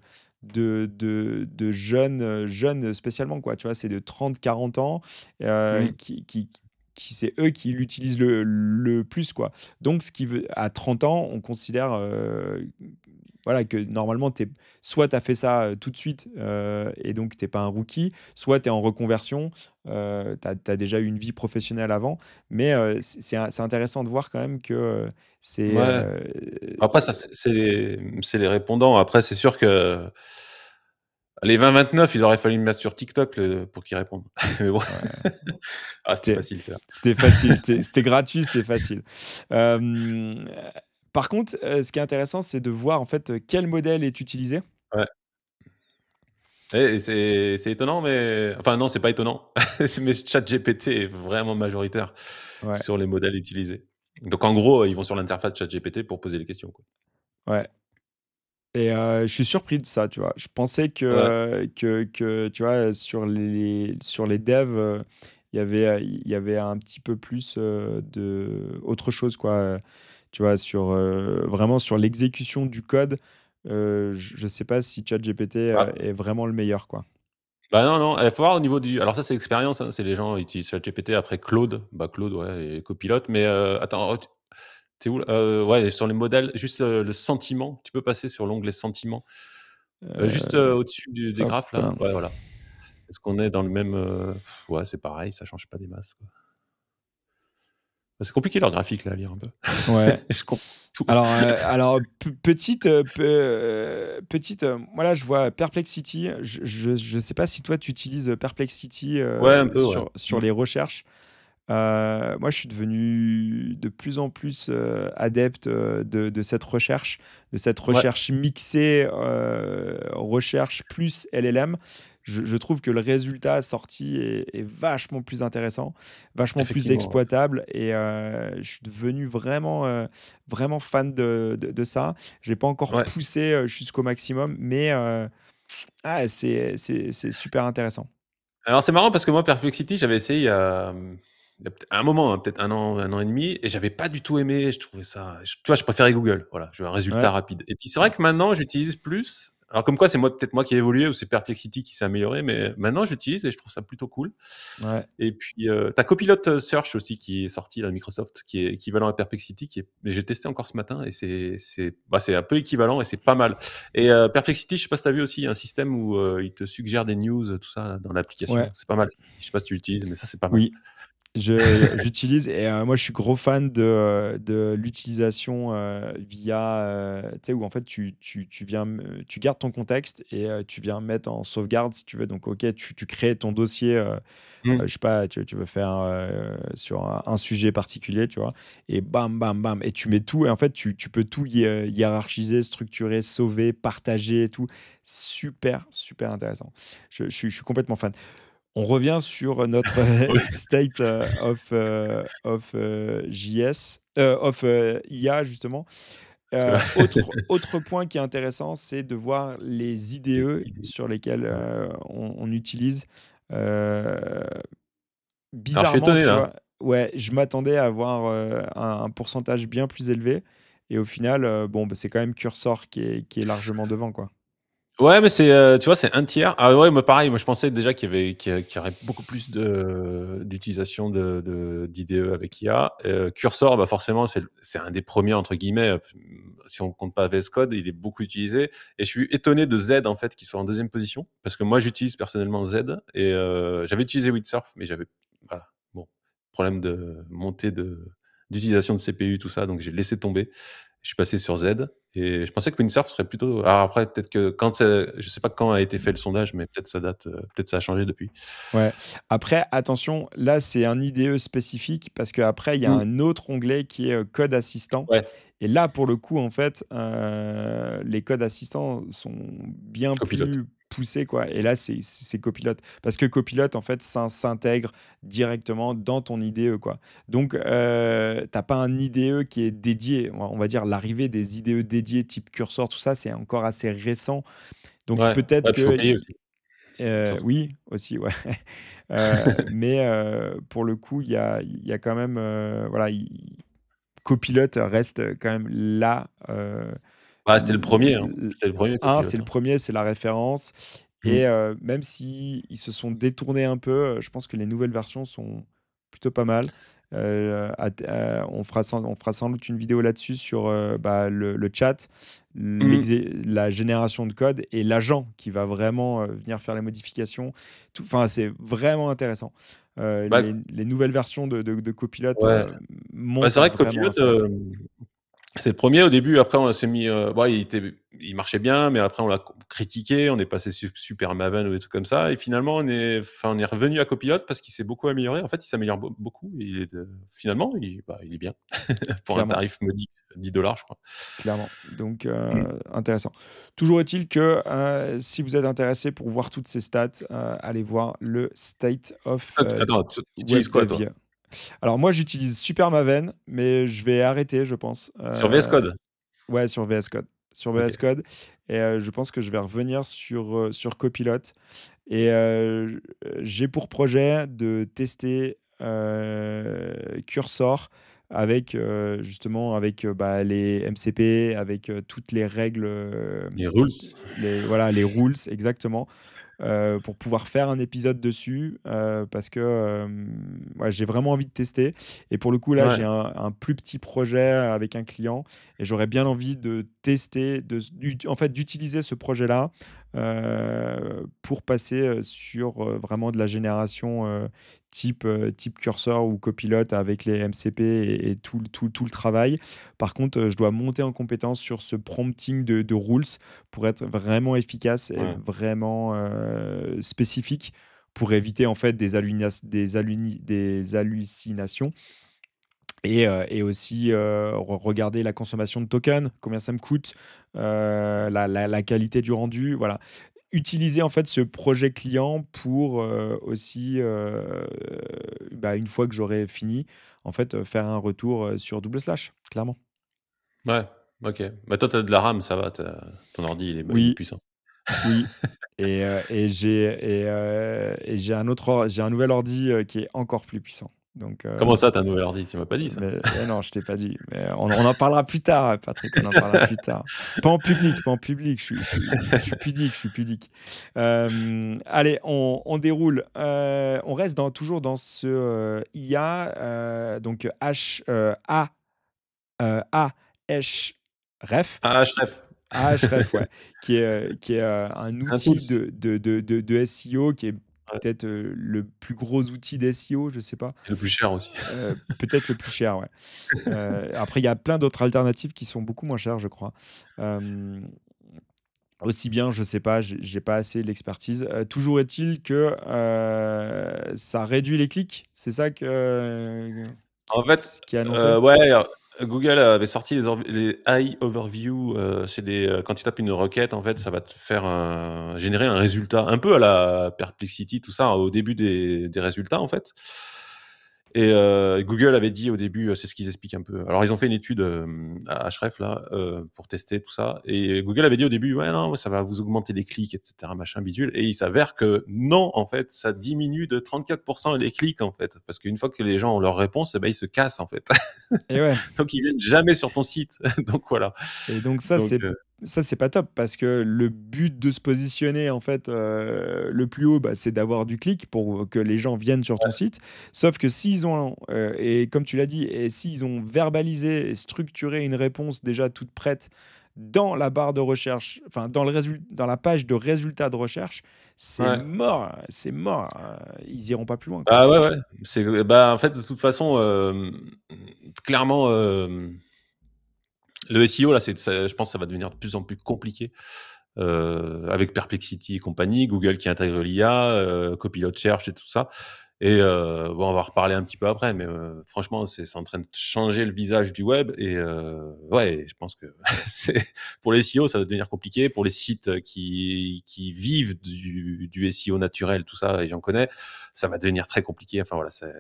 Speaker 2: jeunes spécialement, quoi, tu vois? C'est de 30 40 ans,
Speaker 1: Hmm.
Speaker 2: qui c'est eux qui l'utilisent le plus, quoi. Donc ce qui veut à 30 ans, on considère, voilà, que normalement, soit tu as fait ça, tout de suite, et donc tu es pas un rookie, soit tu es en reconversion, tu as déjà eu une vie professionnelle avant. Mais c'est intéressant de voir quand même que, c'est,
Speaker 1: Ouais. Après, ça, c'est les répondants. Après, c'est sûr que les 20-29, il aurait fallu me mettre sur TikTok pour qu'ils répondent. Mais bon.
Speaker 2: ouais,
Speaker 1: Ah, c'était
Speaker 2: c'était
Speaker 1: facile, ça.
Speaker 2: c'était facile, c'était gratuit, c'était facile. Hem, Par contre, ce qui est intéressant, c'est de voir en fait, quel modèle est utilisé.
Speaker 1: Ouais. Et c'est étonnant, mais enfin non, c'est pas étonnant. Mais ChatGPT est vraiment majoritaire
Speaker 2: Ouais,
Speaker 1: sur les modèles utilisés. Donc en gros, ils vont sur l'interface ChatGPT pour poser les questions, quoi.
Speaker 2: ouais. Et je suis surpris de ça, tu vois? Je pensais
Speaker 1: Ouais.
Speaker 2: que, tu vois, sur les devs, il y avait un petit peu plus, de autre chose, quoi, tu vois? Vraiment sur l'exécution du code, je sais pas si ChatGPT,
Speaker 1: Bah
Speaker 2: est vraiment le meilleur, quoi.
Speaker 1: bah, non, non, il faut voir au niveau du alors ça, c'est l'expérience, hein, c'est les gens utilisent ChatGPT, après Claude, bah, Claude, ouais, et Copilot, mais attends, tu où là? Ouais, sur les modèles, juste, le sentiment, tu peux passer sur l'onglet sentiment, juste,
Speaker 2: Heu,
Speaker 1: au-dessus des
Speaker 2: Hop,
Speaker 1: graphes là? Ouais, voilà. Est-ce qu'on est dans le même, ouais, c'est pareil, ça change pas des masses, quoi. C'est compliqué leurs graphiques là à lire un peu.
Speaker 2: Ouais.
Speaker 1: Je comprends tout.
Speaker 2: Alors moi là, je vois Perplexity. Je sais pas si toi tu utilises Perplexity,
Speaker 1: Ouais, un peu, ouais.
Speaker 2: sur
Speaker 1: Mmh.
Speaker 2: les recherches. Moi, je suis devenu de plus en plus, adepte, de cette recherche,
Speaker 1: Ouais,
Speaker 2: mixée, recherche plus LLM. Je trouve que le résultat sorti est vachement plus intéressant, vachement plus
Speaker 1: effectivement, ouais.
Speaker 2: exploitable et je suis devenu vraiment, vraiment fan de ça. J'ai pas encore
Speaker 1: Ouais.
Speaker 2: poussé, jusqu'au maximum, mais c'est super intéressant.
Speaker 1: Alors c'est marrant parce que moi Perplexity, j'avais essayé il y a peut-être un moment, hein, peut-être un an et demi et j'avais pas du tout aimé. Je trouvais ça tu vois, je préférais Google, voilà, je veux un résultat
Speaker 2: Ouais.
Speaker 1: rapide et puis c'est vrai que maintenant j'utilise plus alors comme quoi c'est moi peut-être moi qui ai évolué ou c'est Perplexity qui s'est amélioré, mais maintenant j'utilise et je trouve ça plutôt cool
Speaker 2: Ouais.
Speaker 1: et puis, tu as Copilot, Search aussi qui est sorti là, de Microsoft, qui est équivalent à Perplexity, qui est mais j'ai testé encore ce matin et c'est un peu équivalent et c'est pas mal et Perplexity, je sais pas si tu as vu aussi, il y a un système où, il te suggère des news, tout ça dans l'application.
Speaker 2: Ouais.
Speaker 1: C'est pas mal. Je sais pas si tu l'utilises, mais ça, c'est pas mal.
Speaker 2: Oui. J'utilise et moi, je suis gros fan de l'utilisation, via, tu sais, où en fait tu viens tu gardes ton contexte et tu viens mettre en sauvegarde si tu veux. Donc OK, tu crées ton dossier,
Speaker 1: Mmh.
Speaker 2: je sais pas, tu veux faire, sur un sujet particulier, tu vois? Et bam, bam, bam et tu mets tout et en fait tu peux tout hiérarchiser, structurer, sauver, partager et tout. Super, super intéressant. Je suis complètement fan. On revient sur notre
Speaker 1: Ouais,
Speaker 2: state, JS, IA justement.
Speaker 1: tu vois?
Speaker 2: Autre point qui est intéressant, c'est de voir les IDE
Speaker 1: Idée.
Speaker 2: sur lesquels,
Speaker 1: Ouais.
Speaker 2: on utilise. Heu,
Speaker 1: Alors je suis
Speaker 2: Bizarrement,
Speaker 1: étonné
Speaker 2: tu
Speaker 1: là.
Speaker 2: vois? Ouais, je m'attendais à avoir, un pourcentage bien plus élevé et au final, bon, bah, c'est quand même Cursor qui est largement devant, quoi.
Speaker 1: Ouais, mais tu vois, c'est un tiers. Ah ouais, moi pareil, moi je pensais déjà qu'il y aurait beaucoup plus d'utilisation d'IDE avec IA. Cursor, bah, forcément, c'est un des premiers entre guillemets, si on compte pas VS Code, il est beaucoup utilisé et je suis étonné de Z en fait, qui soit en deuxième position parce que moi j'utilise personnellement Z et j'avais utilisé Windsurf, mais voilà, bon, problème de montée d'utilisation de CPU, tout ça, donc j'ai laissé tomber. Je suis passé sur Z et je pensais que Windsurf serait plutôt alors après peut-être que je sais pas quand a été fait le sondage, mais peut-être ça date, peut-être ça a changé depuis.
Speaker 2: Ouais. Après, attention, là, c'est un IDE spécifique parce qu'après, il y a
Speaker 1: Mmh.
Speaker 2: un autre onglet qui est code assistant.
Speaker 1: Ouais,
Speaker 2: Et là, pour le coup, en fait, les codes assistants sont bien
Speaker 1: copilote.
Speaker 2: plus poussés, quoi. Et là, c'est Copilot. Parce que Copilot, en fait, s'intègre directement dans ton IDE, quoi. Donc, t'as pas un IDE qui est dédié. On va dire l'arrivée des IDE dédiés type Cursor, tout ça, c'est encore assez récent. Donc,
Speaker 1: Ouais,
Speaker 2: peut-être
Speaker 1: ouais, puis il faut
Speaker 2: que
Speaker 1: payer aussi, surtout.
Speaker 2: oui, aussi, ouais. Mais pour le coup, il y a quand même, voilà, Copilot reste quand même là,
Speaker 1: Bah, c'était le premier, hein. C'était le premier
Speaker 2: c'est
Speaker 1: copilote,
Speaker 2: le
Speaker 1: hein.
Speaker 2: premier, c'est la référence
Speaker 1: Mmh.
Speaker 2: et même si ils se sont détournés un peu, je pense que les nouvelles versions sont plutôt pas mal. On fera sans doute une vidéo là-dessus sur, bah, le chat,
Speaker 1: Mmh.
Speaker 2: la génération de code et l'agent qui va vraiment, venir faire les modifications. Tout enfin, c'est vraiment intéressant. Les
Speaker 1: Bah,
Speaker 2: les nouvelles versions de Copilot,
Speaker 1: ouais. Bah, c'est
Speaker 2: montent
Speaker 1: vrai que
Speaker 2: vraiment
Speaker 1: copilote,
Speaker 2: un step.
Speaker 1: c'est le premier au début, après on s'est mis, bah, il marchait bien, mais après on l'a critiqué, on est passé Super Maven ou des trucs comme ça et finalement on est revenu à Copilot parce qu'il s'est beaucoup amélioré. En fait, il s'améliore beaucoup et finalement il est bien pour un
Speaker 2: Clairement.
Speaker 1: tarif modique, 10 $ je crois.
Speaker 2: Clairement, donc
Speaker 1: Mmh.
Speaker 2: intéressant. Toujours est-il que, si vous êtes intéressé pour voir toutes ces stats, allez voir le State of,
Speaker 1: Attends, tu utilises
Speaker 2: Web
Speaker 1: quoi
Speaker 2: Dev
Speaker 1: toi?
Speaker 2: IA. Alors moi, j'utilise Super Maven, mais je vais arrêter, je pense,
Speaker 1: Sur VS Code?
Speaker 2: ouais, sur VS Code. Sur VS
Speaker 1: OK.
Speaker 2: Code et je pense que je vais revenir sur Copilot et j'ai pour projet de tester, Cursor avec, justement avec, bah, les MCP, avec, toutes les règles,
Speaker 1: Les
Speaker 2: toutes
Speaker 1: rules?
Speaker 2: les voilà, les rules exactement, pour pouvoir faire un épisode dessus, parce que, ouais, j'ai vraiment envie de tester et pour le coup, là, j'ai
Speaker 1: Ouais.
Speaker 2: un plus petit projet avec un client et j'aurais bien envie de tester, en fait, d'utiliser ce projet-là, pour passer, sur, vraiment de la génération, type curseur ou copilote avec les MCP et tout le travail. Par contre, je dois monter en compétence sur ce prompting de rules pour être vraiment efficace et
Speaker 1: Ouais.
Speaker 2: vraiment spécifique pour éviter en fait des hallucinations et aussi regarder la consommation de tokens, combien ça me coûte, la qualité du rendu, voilà. Utiliser en fait ce projet client pour aussi, bah, une fois que j'aurai fini, en fait, faire un retour sur double slash, clairement.
Speaker 1: Ouais, OK. Bah, toi, tu as de la RAM, ça va, ton ordi, il est
Speaker 2: Oui,
Speaker 1: puissant.
Speaker 2: oui. Et j'ai j'ai un nouvel ordi qui est encore plus puissant. Donc,
Speaker 1: Comment ça, tu as un nouvel ordi? Tu m'as pas dit ça?
Speaker 2: mais non, je t'ai pas dit. Mais on en parlera plus tard, Patrick, on en parlera plus tard. Pas en public, pas en public, je suis pudique, je suis pudique. Allez, on déroule. On reste toujours dans ce IA, donc Ahref.
Speaker 1: Href,
Speaker 2: Ahref, ouais, qui est un
Speaker 1: un
Speaker 2: outil
Speaker 1: tools.
Speaker 2: de SEO, qui est
Speaker 1: Ouais,
Speaker 2: peut-être le plus gros outil d'SEO, je sais pas.
Speaker 1: c'est le plus cher aussi.
Speaker 2: Peut-être le plus cher, ouais. Après, il y a plein d'autres alternatives qui sont beaucoup moins chères, je crois. Hem, Aussi bien, je sais pas, j'ai pas assez l'expertise. Toujours est-il que, ça réduit les clics? C'est ça
Speaker 1: En fait,
Speaker 2: qui est annoncé?
Speaker 1: ouais, Google avait sorti les AI Overview, c'est quand tu tapes une requête, en fait, ça va te faire générer un résultat, un peu à la Perplexity, tout ça, au début des résultats, en fait. Et Google avait dit au début, c'est ce qu'ils expliquent un peu. Alors ils ont fait une étude, à Href là, pour tester tout ça, et Google avait dit au début: «Ouais, non, ça va vous augmenter les clics et cetera, machin bidule», et il s'avère que non, en fait, ça diminue de 34 les clics, en fait. Parce qu'une fois que les gens ont leur réponse, et ben, ils se cassent, en fait.
Speaker 2: Et ouais.
Speaker 1: Donc ils viennent jamais sur ton site. Donc voilà.
Speaker 2: Et donc
Speaker 1: Donc
Speaker 2: ça, c'est pas top parce que le but de se positionner en fait, le plus haut, bah, c'est d'avoir du clic pour que les gens viennent sur ton site. Sauf que s'ils ont, et comme tu l'as dit, et s'ils ont verbalisé et structuré une réponse déjà toute prête dans la barre de recherche, enfin dans la page de résultats de recherche,
Speaker 1: ouais.
Speaker 2: c'est mort, ils iront pas plus loin, quoi.
Speaker 1: Bah, ouais, ouais. Bah, en fait, de toute façon, clairement, le SEO là, je pense que ça va devenir de plus en plus compliqué, avec Perplexity et compagnie, Google qui intègre l'IA, Copilot Search et tout ça, et bon, on va reparler un petit peu après, mais franchement, c'est en train de changer le visage du web, et ouais, je pense que c'est pour les SEO, ça va devenir compliqué. Pour les sites qui vivent du SEO naturel, tout ça, et j'en connais, ça va devenir très compliqué. Enfin voilà, c'est en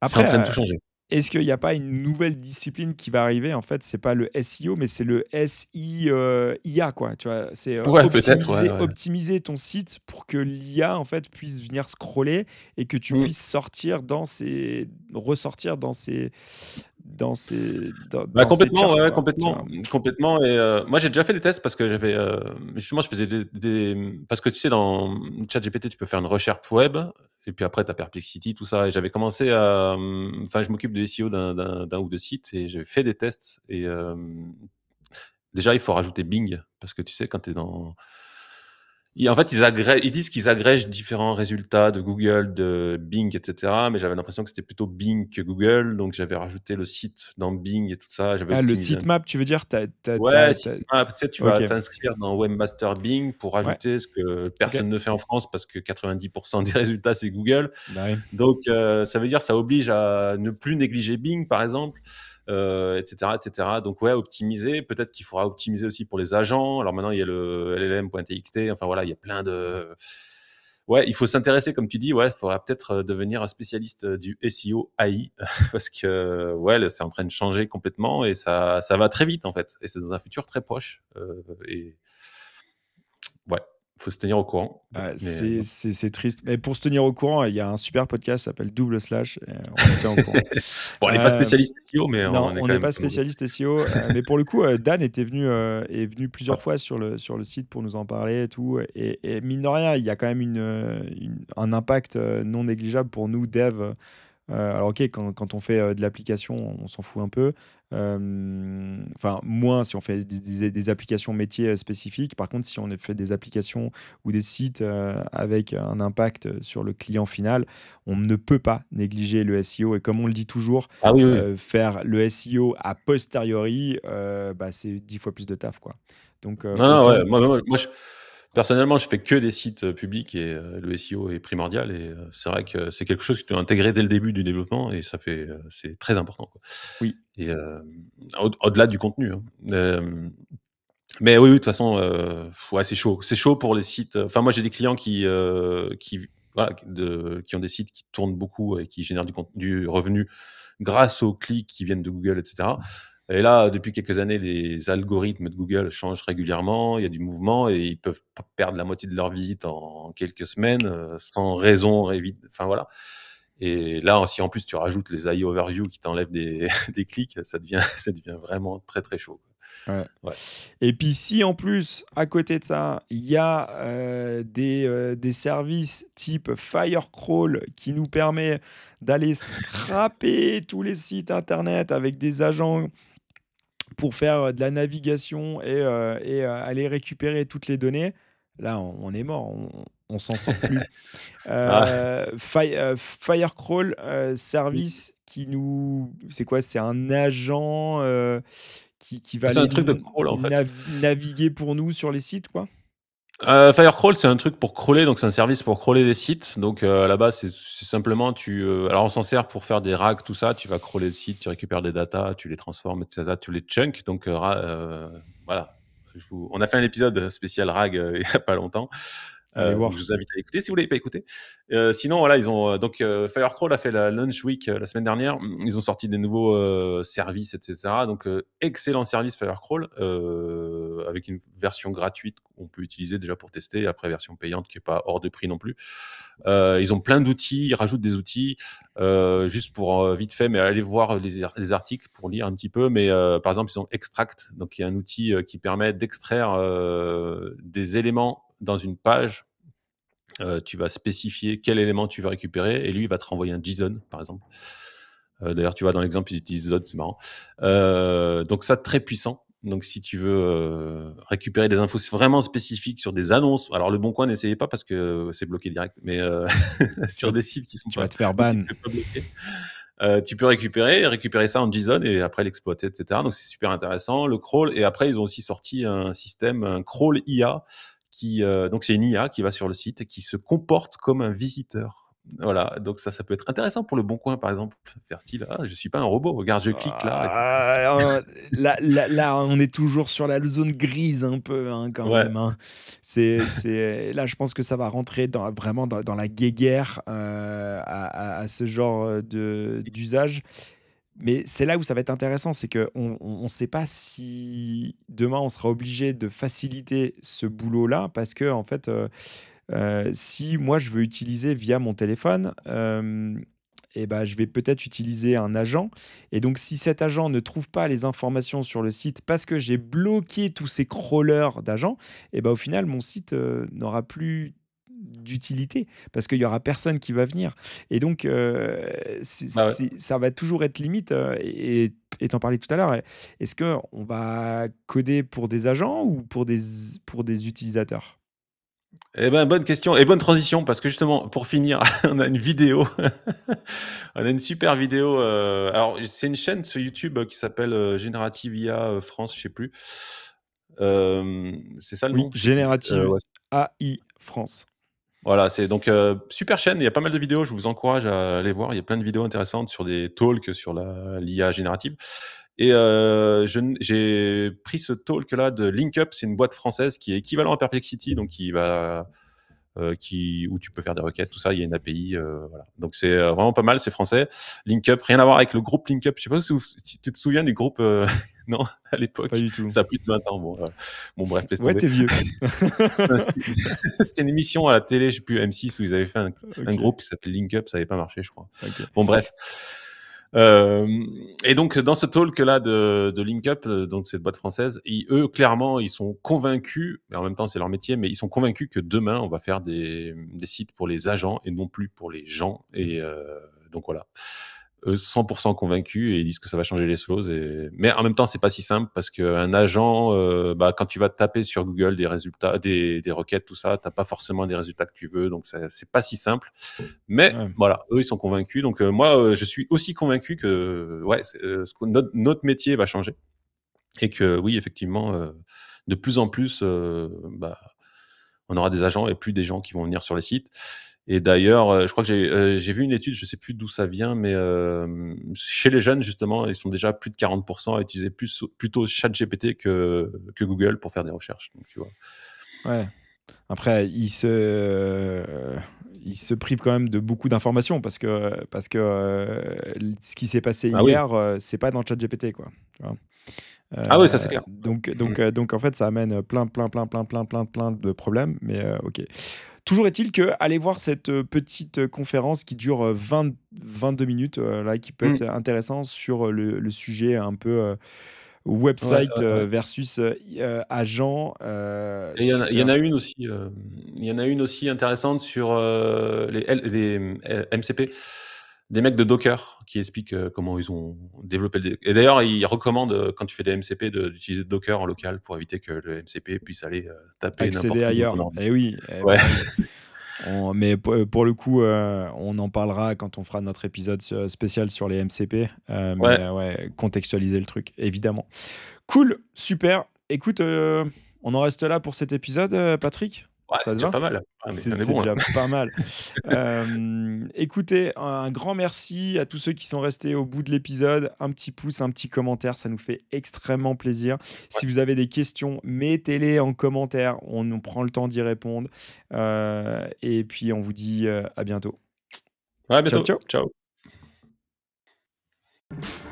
Speaker 2: Après,
Speaker 1: train de tout changer.
Speaker 2: est-ce qu'il y a pas une nouvelle discipline qui va arriver? En fait, c'est pas le SEO, mais c'est le IA, quoi, tu vois? C'est,
Speaker 1: Ouais, peut-être, ouais, ouais.
Speaker 2: optimiser ton site pour que l'IA, en fait, puisse venir scroller et que tu
Speaker 1: Mmh.
Speaker 2: puisses ressortir
Speaker 1: Bah,
Speaker 2: dans ces
Speaker 1: complètement,
Speaker 2: charts,
Speaker 1: ouais, ouais,
Speaker 2: quoi, tu
Speaker 1: complètement,
Speaker 2: vois?
Speaker 1: complètement, et moi, j'ai déjà fait des tests parce que justement, je faisais parce que tu sais, dans ChatGPT, tu peux faire une recherche web, et puis après tu as Perplexity, tout ça, et j'avais commencé enfin, je m'occupe de SEO d'un ou 2 sites, et j'avais fait des tests, et déjà, il faut rajouter Bing parce que tu sais, quand tu es dans en fait, ils disent qu'ils agrègent différents résultats de Google, de Bing, et cetera, mais j'avais l'impression que c'était plutôt Bing que Google, donc j'avais rajouté le site dans Bing et tout ça, j'avais
Speaker 2: Ah, le
Speaker 1: optimisé un
Speaker 2: sitemap, tu veux dire?
Speaker 1: ouais, sitemap, tu sais, tu vas
Speaker 2: OK.
Speaker 1: t'inscrire dans Webmaster Bing pour
Speaker 2: Ouais,
Speaker 1: rajouter ce que
Speaker 2: OK.
Speaker 1: personne ne fait en France parce que 90 des résultats, c'est Google.
Speaker 2: Bah, oui.
Speaker 1: Donc ça veut dire, ça oblige à ne plus négliger Bing, par exemple, et cetera, et cetera. Donc ouais, optimiser. Peut-être qu'il faudra optimiser aussi pour les agents. Alors maintenant, il y a le LLM.txt. Enfin voilà, il y a plein de ouais, il faut s'intéresser, comme tu dis, ouais, il faudra peut-être, devenir un spécialiste, du SEO AI parce que, ouais, là, c'est en train de changer complètement, et ça va très vite, en fait, et c'est dans un futur très proche, et ouais, il faut se tenir au courant. Mais
Speaker 2: C'est triste. Mais pour se tenir au courant, il y a un super podcast qui s'appelle Double Slash, et on vous tient au courant.
Speaker 1: bon, on n'est pas
Speaker 2: Hem,
Speaker 1: spécialiste SEO, mais
Speaker 2: non,
Speaker 1: on est
Speaker 2: on
Speaker 1: quand
Speaker 2: n'est
Speaker 1: même
Speaker 2: pas
Speaker 1: pas mauvais.
Speaker 2: spécialiste SEO, mais pour le coup, Dan est venu
Speaker 1: Ouais.
Speaker 2: plusieurs fois sur le site pour nous en parler et tout, et mine de rien, il y a quand même un impact, non négligeable pour nous devs, Alors OK, quand on fait, de l'application, on s'en fout un peu. Enfin, moins si on fait des applications métiers, spécifiques. Par contre, si on fait des applications ou des sites, avec un impact, sur le client final, on ne peut pas négliger le SEO et comme on le dit toujours,
Speaker 1: Ah oui, oui.
Speaker 2: faire le SEO a posteriori, bah, c'est 10 fois plus de taf, quoi. Donc
Speaker 1: Non, non,
Speaker 2: autant
Speaker 1: ouais, moi, personnellement, je fais que des sites, publics et le SEO est primordial et c'est vrai que c'est quelque chose que tu dois intégrer dès le début du développement et ça fait, c'est très important, quoi
Speaker 2: oui.
Speaker 1: et au-delà du contenu, hein. Mais oui, oui, de toute façon, ouais, c'est chaud. C'est chaud pour les sites, enfin, moi, j'ai des clients qui voilà, qui ont des sites qui tournent beaucoup et qui génèrent du revenu grâce aux clics qui viennent de Google et cetera et là, depuis quelques années, les algorithmes de Google changent régulièrement. Il y a du mouvement et ils peuvent p perdre la moitié de leurs visites en quelques semaines, sans raison enfin, voilà et là, si en plus tu rajoutes les AI overview qui t'enlèvent des des clics, ça devient vraiment très, très chaud,
Speaker 2: Ouais.
Speaker 1: quoi. Ouais.
Speaker 2: Et puis si en plus, à côté de ça, il y a, des services type Firecrawl qui nous permet d'aller scraper tous les sites internet avec des agents pour faire, de la navigation et aller récupérer toutes les données, là on est mort, on s'en sort plus.
Speaker 1: Ah.
Speaker 2: Firecrawl, service qui nous c'est quoi? C'est un agent, qui va
Speaker 1: C'est un
Speaker 2: aller
Speaker 1: truc de crawl, en fait.
Speaker 2: naviguer pour nous sur les sites, quoi?
Speaker 1: Firecrawl, c'est un truc pour crawler, donc c'est un service pour crawler des sites. Donc, à la base, c'est simplement alors on s'en sert pour faire des RAG, tout ça. Tu vas crawler le site, tu récupères des datas, tu les transformes et cetera, tu les chunks. Donc, voilà. On a fait un épisode spécial RAG, il y a pas longtemps.
Speaker 2: Allez
Speaker 1: Donc je
Speaker 2: voir.
Speaker 1: vous invite à l'écouter si vous l'avez pas écouté. Sinon, voilà, ils ont donc Firecrawl a fait la Launch Week la semaine dernière. Ils ont sorti des nouveaux services, etc. Donc excellent service Firecrawl avec une version gratuite qu'on peut utiliser déjà pour tester. Et après version payante qui est pas hors de prix non plus. Ils ont plein d'outils, ils rajoutent des outils juste pour vite fait, mais allez voir les articles pour lire un petit peu. Mais par exemple, ils ont Extract, donc il y a un outil qui permet d'extraire des éléments dans une page. Tu vas spécifier quel élément tu veux récupérer et lui, il va te renvoyer un JSON, par exemple. D'ailleurs, tu vois, dans l'exemple, ils utilisent JSON, c'est marrant. Donc ça, très puissant. Donc si tu veux récupérer des infos vraiment spécifiques sur des annonces, alors Le Bon Coin, n'essayez pas parce que c'est bloqué direct, mais
Speaker 2: Tu
Speaker 1: sur
Speaker 2: vas
Speaker 1: des sites qui sont
Speaker 2: tu vas
Speaker 1: pas,
Speaker 2: te faire
Speaker 1: des sites
Speaker 2: ban.
Speaker 1: pas bloqués, tu peux récupérer ça en JSON et après l'exploiter, etc. Donc c'est super intéressant. Le crawl et après ils ont aussi sorti un système, un crawl IA donc c'est une IA qui va sur le site et qui se comporte comme un visiteur. Voilà, donc ça peut être intéressant pour Le Bon Coin, par exemple, faire style: «Ah, je suis pas un robot, regarde, je clique là et cetera».
Speaker 2: Là, on est toujours sur la zone grise un peu, hein, quand
Speaker 1: Ouais,
Speaker 2: même, hein. C'est là, je pense que ça va rentrer vraiment dans la guéguerre, à ce genre, d'usage. Mais c'est là où ça va être intéressant, c'est qu'on sait pas si demain on sera obligé de faciliter ce boulot-là parce qu'en fait, si moi je veux utiliser via mon téléphone, et bah, je vais peut-être utiliser un agent et donc si cet agent ne trouve pas les informations sur le site parce que j'ai bloqué tous ces crawlers d'agents et bah, au final mon site, n'aura plus d'utilité parce qu'il y aura personne qui va venir et donc
Speaker 1: bah, ouais.
Speaker 2: ça va toujours être limite, et tu en parlais tout à l'heure, est-ce qu'on va coder pour des agents ou pour des utilisateurs?
Speaker 1: Eh ben, bonne question et bonne transition parce que justement, pour finir, on a une vidéo. On a une super vidéo, alors c'est une chaîne sur YouTube qui s'appelle, Generative IA, France, je sais plus. C'est ça le
Speaker 2: Oui,
Speaker 1: nom? Je sais plus.
Speaker 2: Générative
Speaker 1: Ouais.
Speaker 2: AI France.
Speaker 1: Voilà, c'est donc super chaîne, il y a pas mal de vidéos, je vous encourage à aller voir. Il y a plein de vidéos intéressantes sur des talks sur l'IA générative et j'ai pris ce talk-là de LinkUp, c'est une boîte française qui est équivalent à Perplexity, donc où tu peux faire des requêtes, tout ça. Il y a une API, voilà. Donc c'est vraiment pas mal, c'est français. LinkUp, rien à voir avec le groupe LinkUp. Je sais pas si tu te souviens du groupe, non, à
Speaker 2: Pas
Speaker 1: l'époque,
Speaker 2: du tout.
Speaker 1: ça a plus de 20 ans. Bon bref, laisse
Speaker 2: Ouais,
Speaker 1: tomber.
Speaker 2: tu vieux.
Speaker 1: C'était une émission à la télé, je sais plus, M6, où ils avaient fait un
Speaker 2: OK,
Speaker 1: groupe qui s'appelait Link Up, ça avait pas marché, je crois.
Speaker 2: OK.
Speaker 1: Bon, bref. Et donc, dans ce talk-là de Link Up, donc cette boîte française, eux, clairement, ils sont convaincus, mais en même temps, c'est leur métier, mais ils sont convaincus que demain, on va faire des sites pour les agents et non plus pour les gens. Et donc voilà. Eux, 100 convaincus et ils disent que ça va changer les choses mais en même temps, c'est pas si simple parce qu'un agent, quand tu vas taper sur Google des résultats, des requêtes, tout ça, tu as pas forcément des résultats que tu veux, donc ça c'est pas si simple. Mais
Speaker 2: Ouais.
Speaker 1: voilà, eux, ils sont convaincus, donc moi, je suis aussi convaincu que, ouais, c'est, notre métier va changer et que oui, effectivement, de plus en plus, on aura des agents et plus des gens qui vont venir sur les sites. Et d'ailleurs, je crois que j'ai vu une étude, je sais plus d'où ça vient, mais chez les jeunes justement, ils sont déjà plus de 40 à utiliser plutôt ChatGPT que Google pour faire des recherches, donc tu vois?
Speaker 2: Ouais. Après, il se prive quand même de beaucoup d'informations parce que ce qui s'est passé
Speaker 1: Ah oui.
Speaker 2: hier, c'est pas dans ChatGPT, quoi, tu vois?
Speaker 1: Ah oui, ça c'est clair.
Speaker 2: Donc
Speaker 1: Mmh.
Speaker 2: donc heu, donc en fait, ça amène plein de problèmes, mais OK. Toujours est-il que aller voir cette, petite, conférence qui dure, 22 minutes, là, qui peut
Speaker 1: Mmh.
Speaker 2: être intéressant sur, le sujet un peu,
Speaker 1: Ouais,
Speaker 2: website,
Speaker 1: ouais, ouais.
Speaker 2: versus, agent,
Speaker 1: Et il y en
Speaker 2: super.
Speaker 1: a une aussi, il y en a une aussi intéressante sur, les MCP, des mecs de Docker qui expliquent, comment ils ont développé et d'ailleurs, ils recommandent, quand tu fais des MCP d'utiliser Docker en local pour éviter que le MCP puisse aller, taper
Speaker 2: Accéder
Speaker 1: n'importe où dans ton
Speaker 2: ailleurs.
Speaker 1: ordi.
Speaker 2: Eh oui, eh
Speaker 1: Ouais.
Speaker 2: bah, oui. Mais pour le coup, on en parlera quand on fera notre épisode spécial sur les MCP, mais
Speaker 1: Ouais,
Speaker 2: ouais, contextualiser le truc, évidemment. Cool, super. Écoute, on en reste là pour cet épisode, Patrick?
Speaker 1: ouais,
Speaker 2: Ça
Speaker 1: c'est
Speaker 2: te
Speaker 1: déjà
Speaker 2: va?
Speaker 1: pas mal. Ah mais on est
Speaker 2: C'est
Speaker 1: bon là.
Speaker 2: déjà pas mal. Écoutez, un grand merci à tous ceux qui sont restés au bout de l'épisode. Un petit pouce, un petit commentaire, ça nous fait extrêmement plaisir.
Speaker 1: Ouais.
Speaker 2: Si vous avez des questions, mettez-les en commentaire, on nous prend le temps d'y répondre. Et puis on vous dit, à bientôt.
Speaker 1: Ouais, à
Speaker 2: Ciao,
Speaker 1: bientôt.
Speaker 2: ciao.
Speaker 1: Ciao.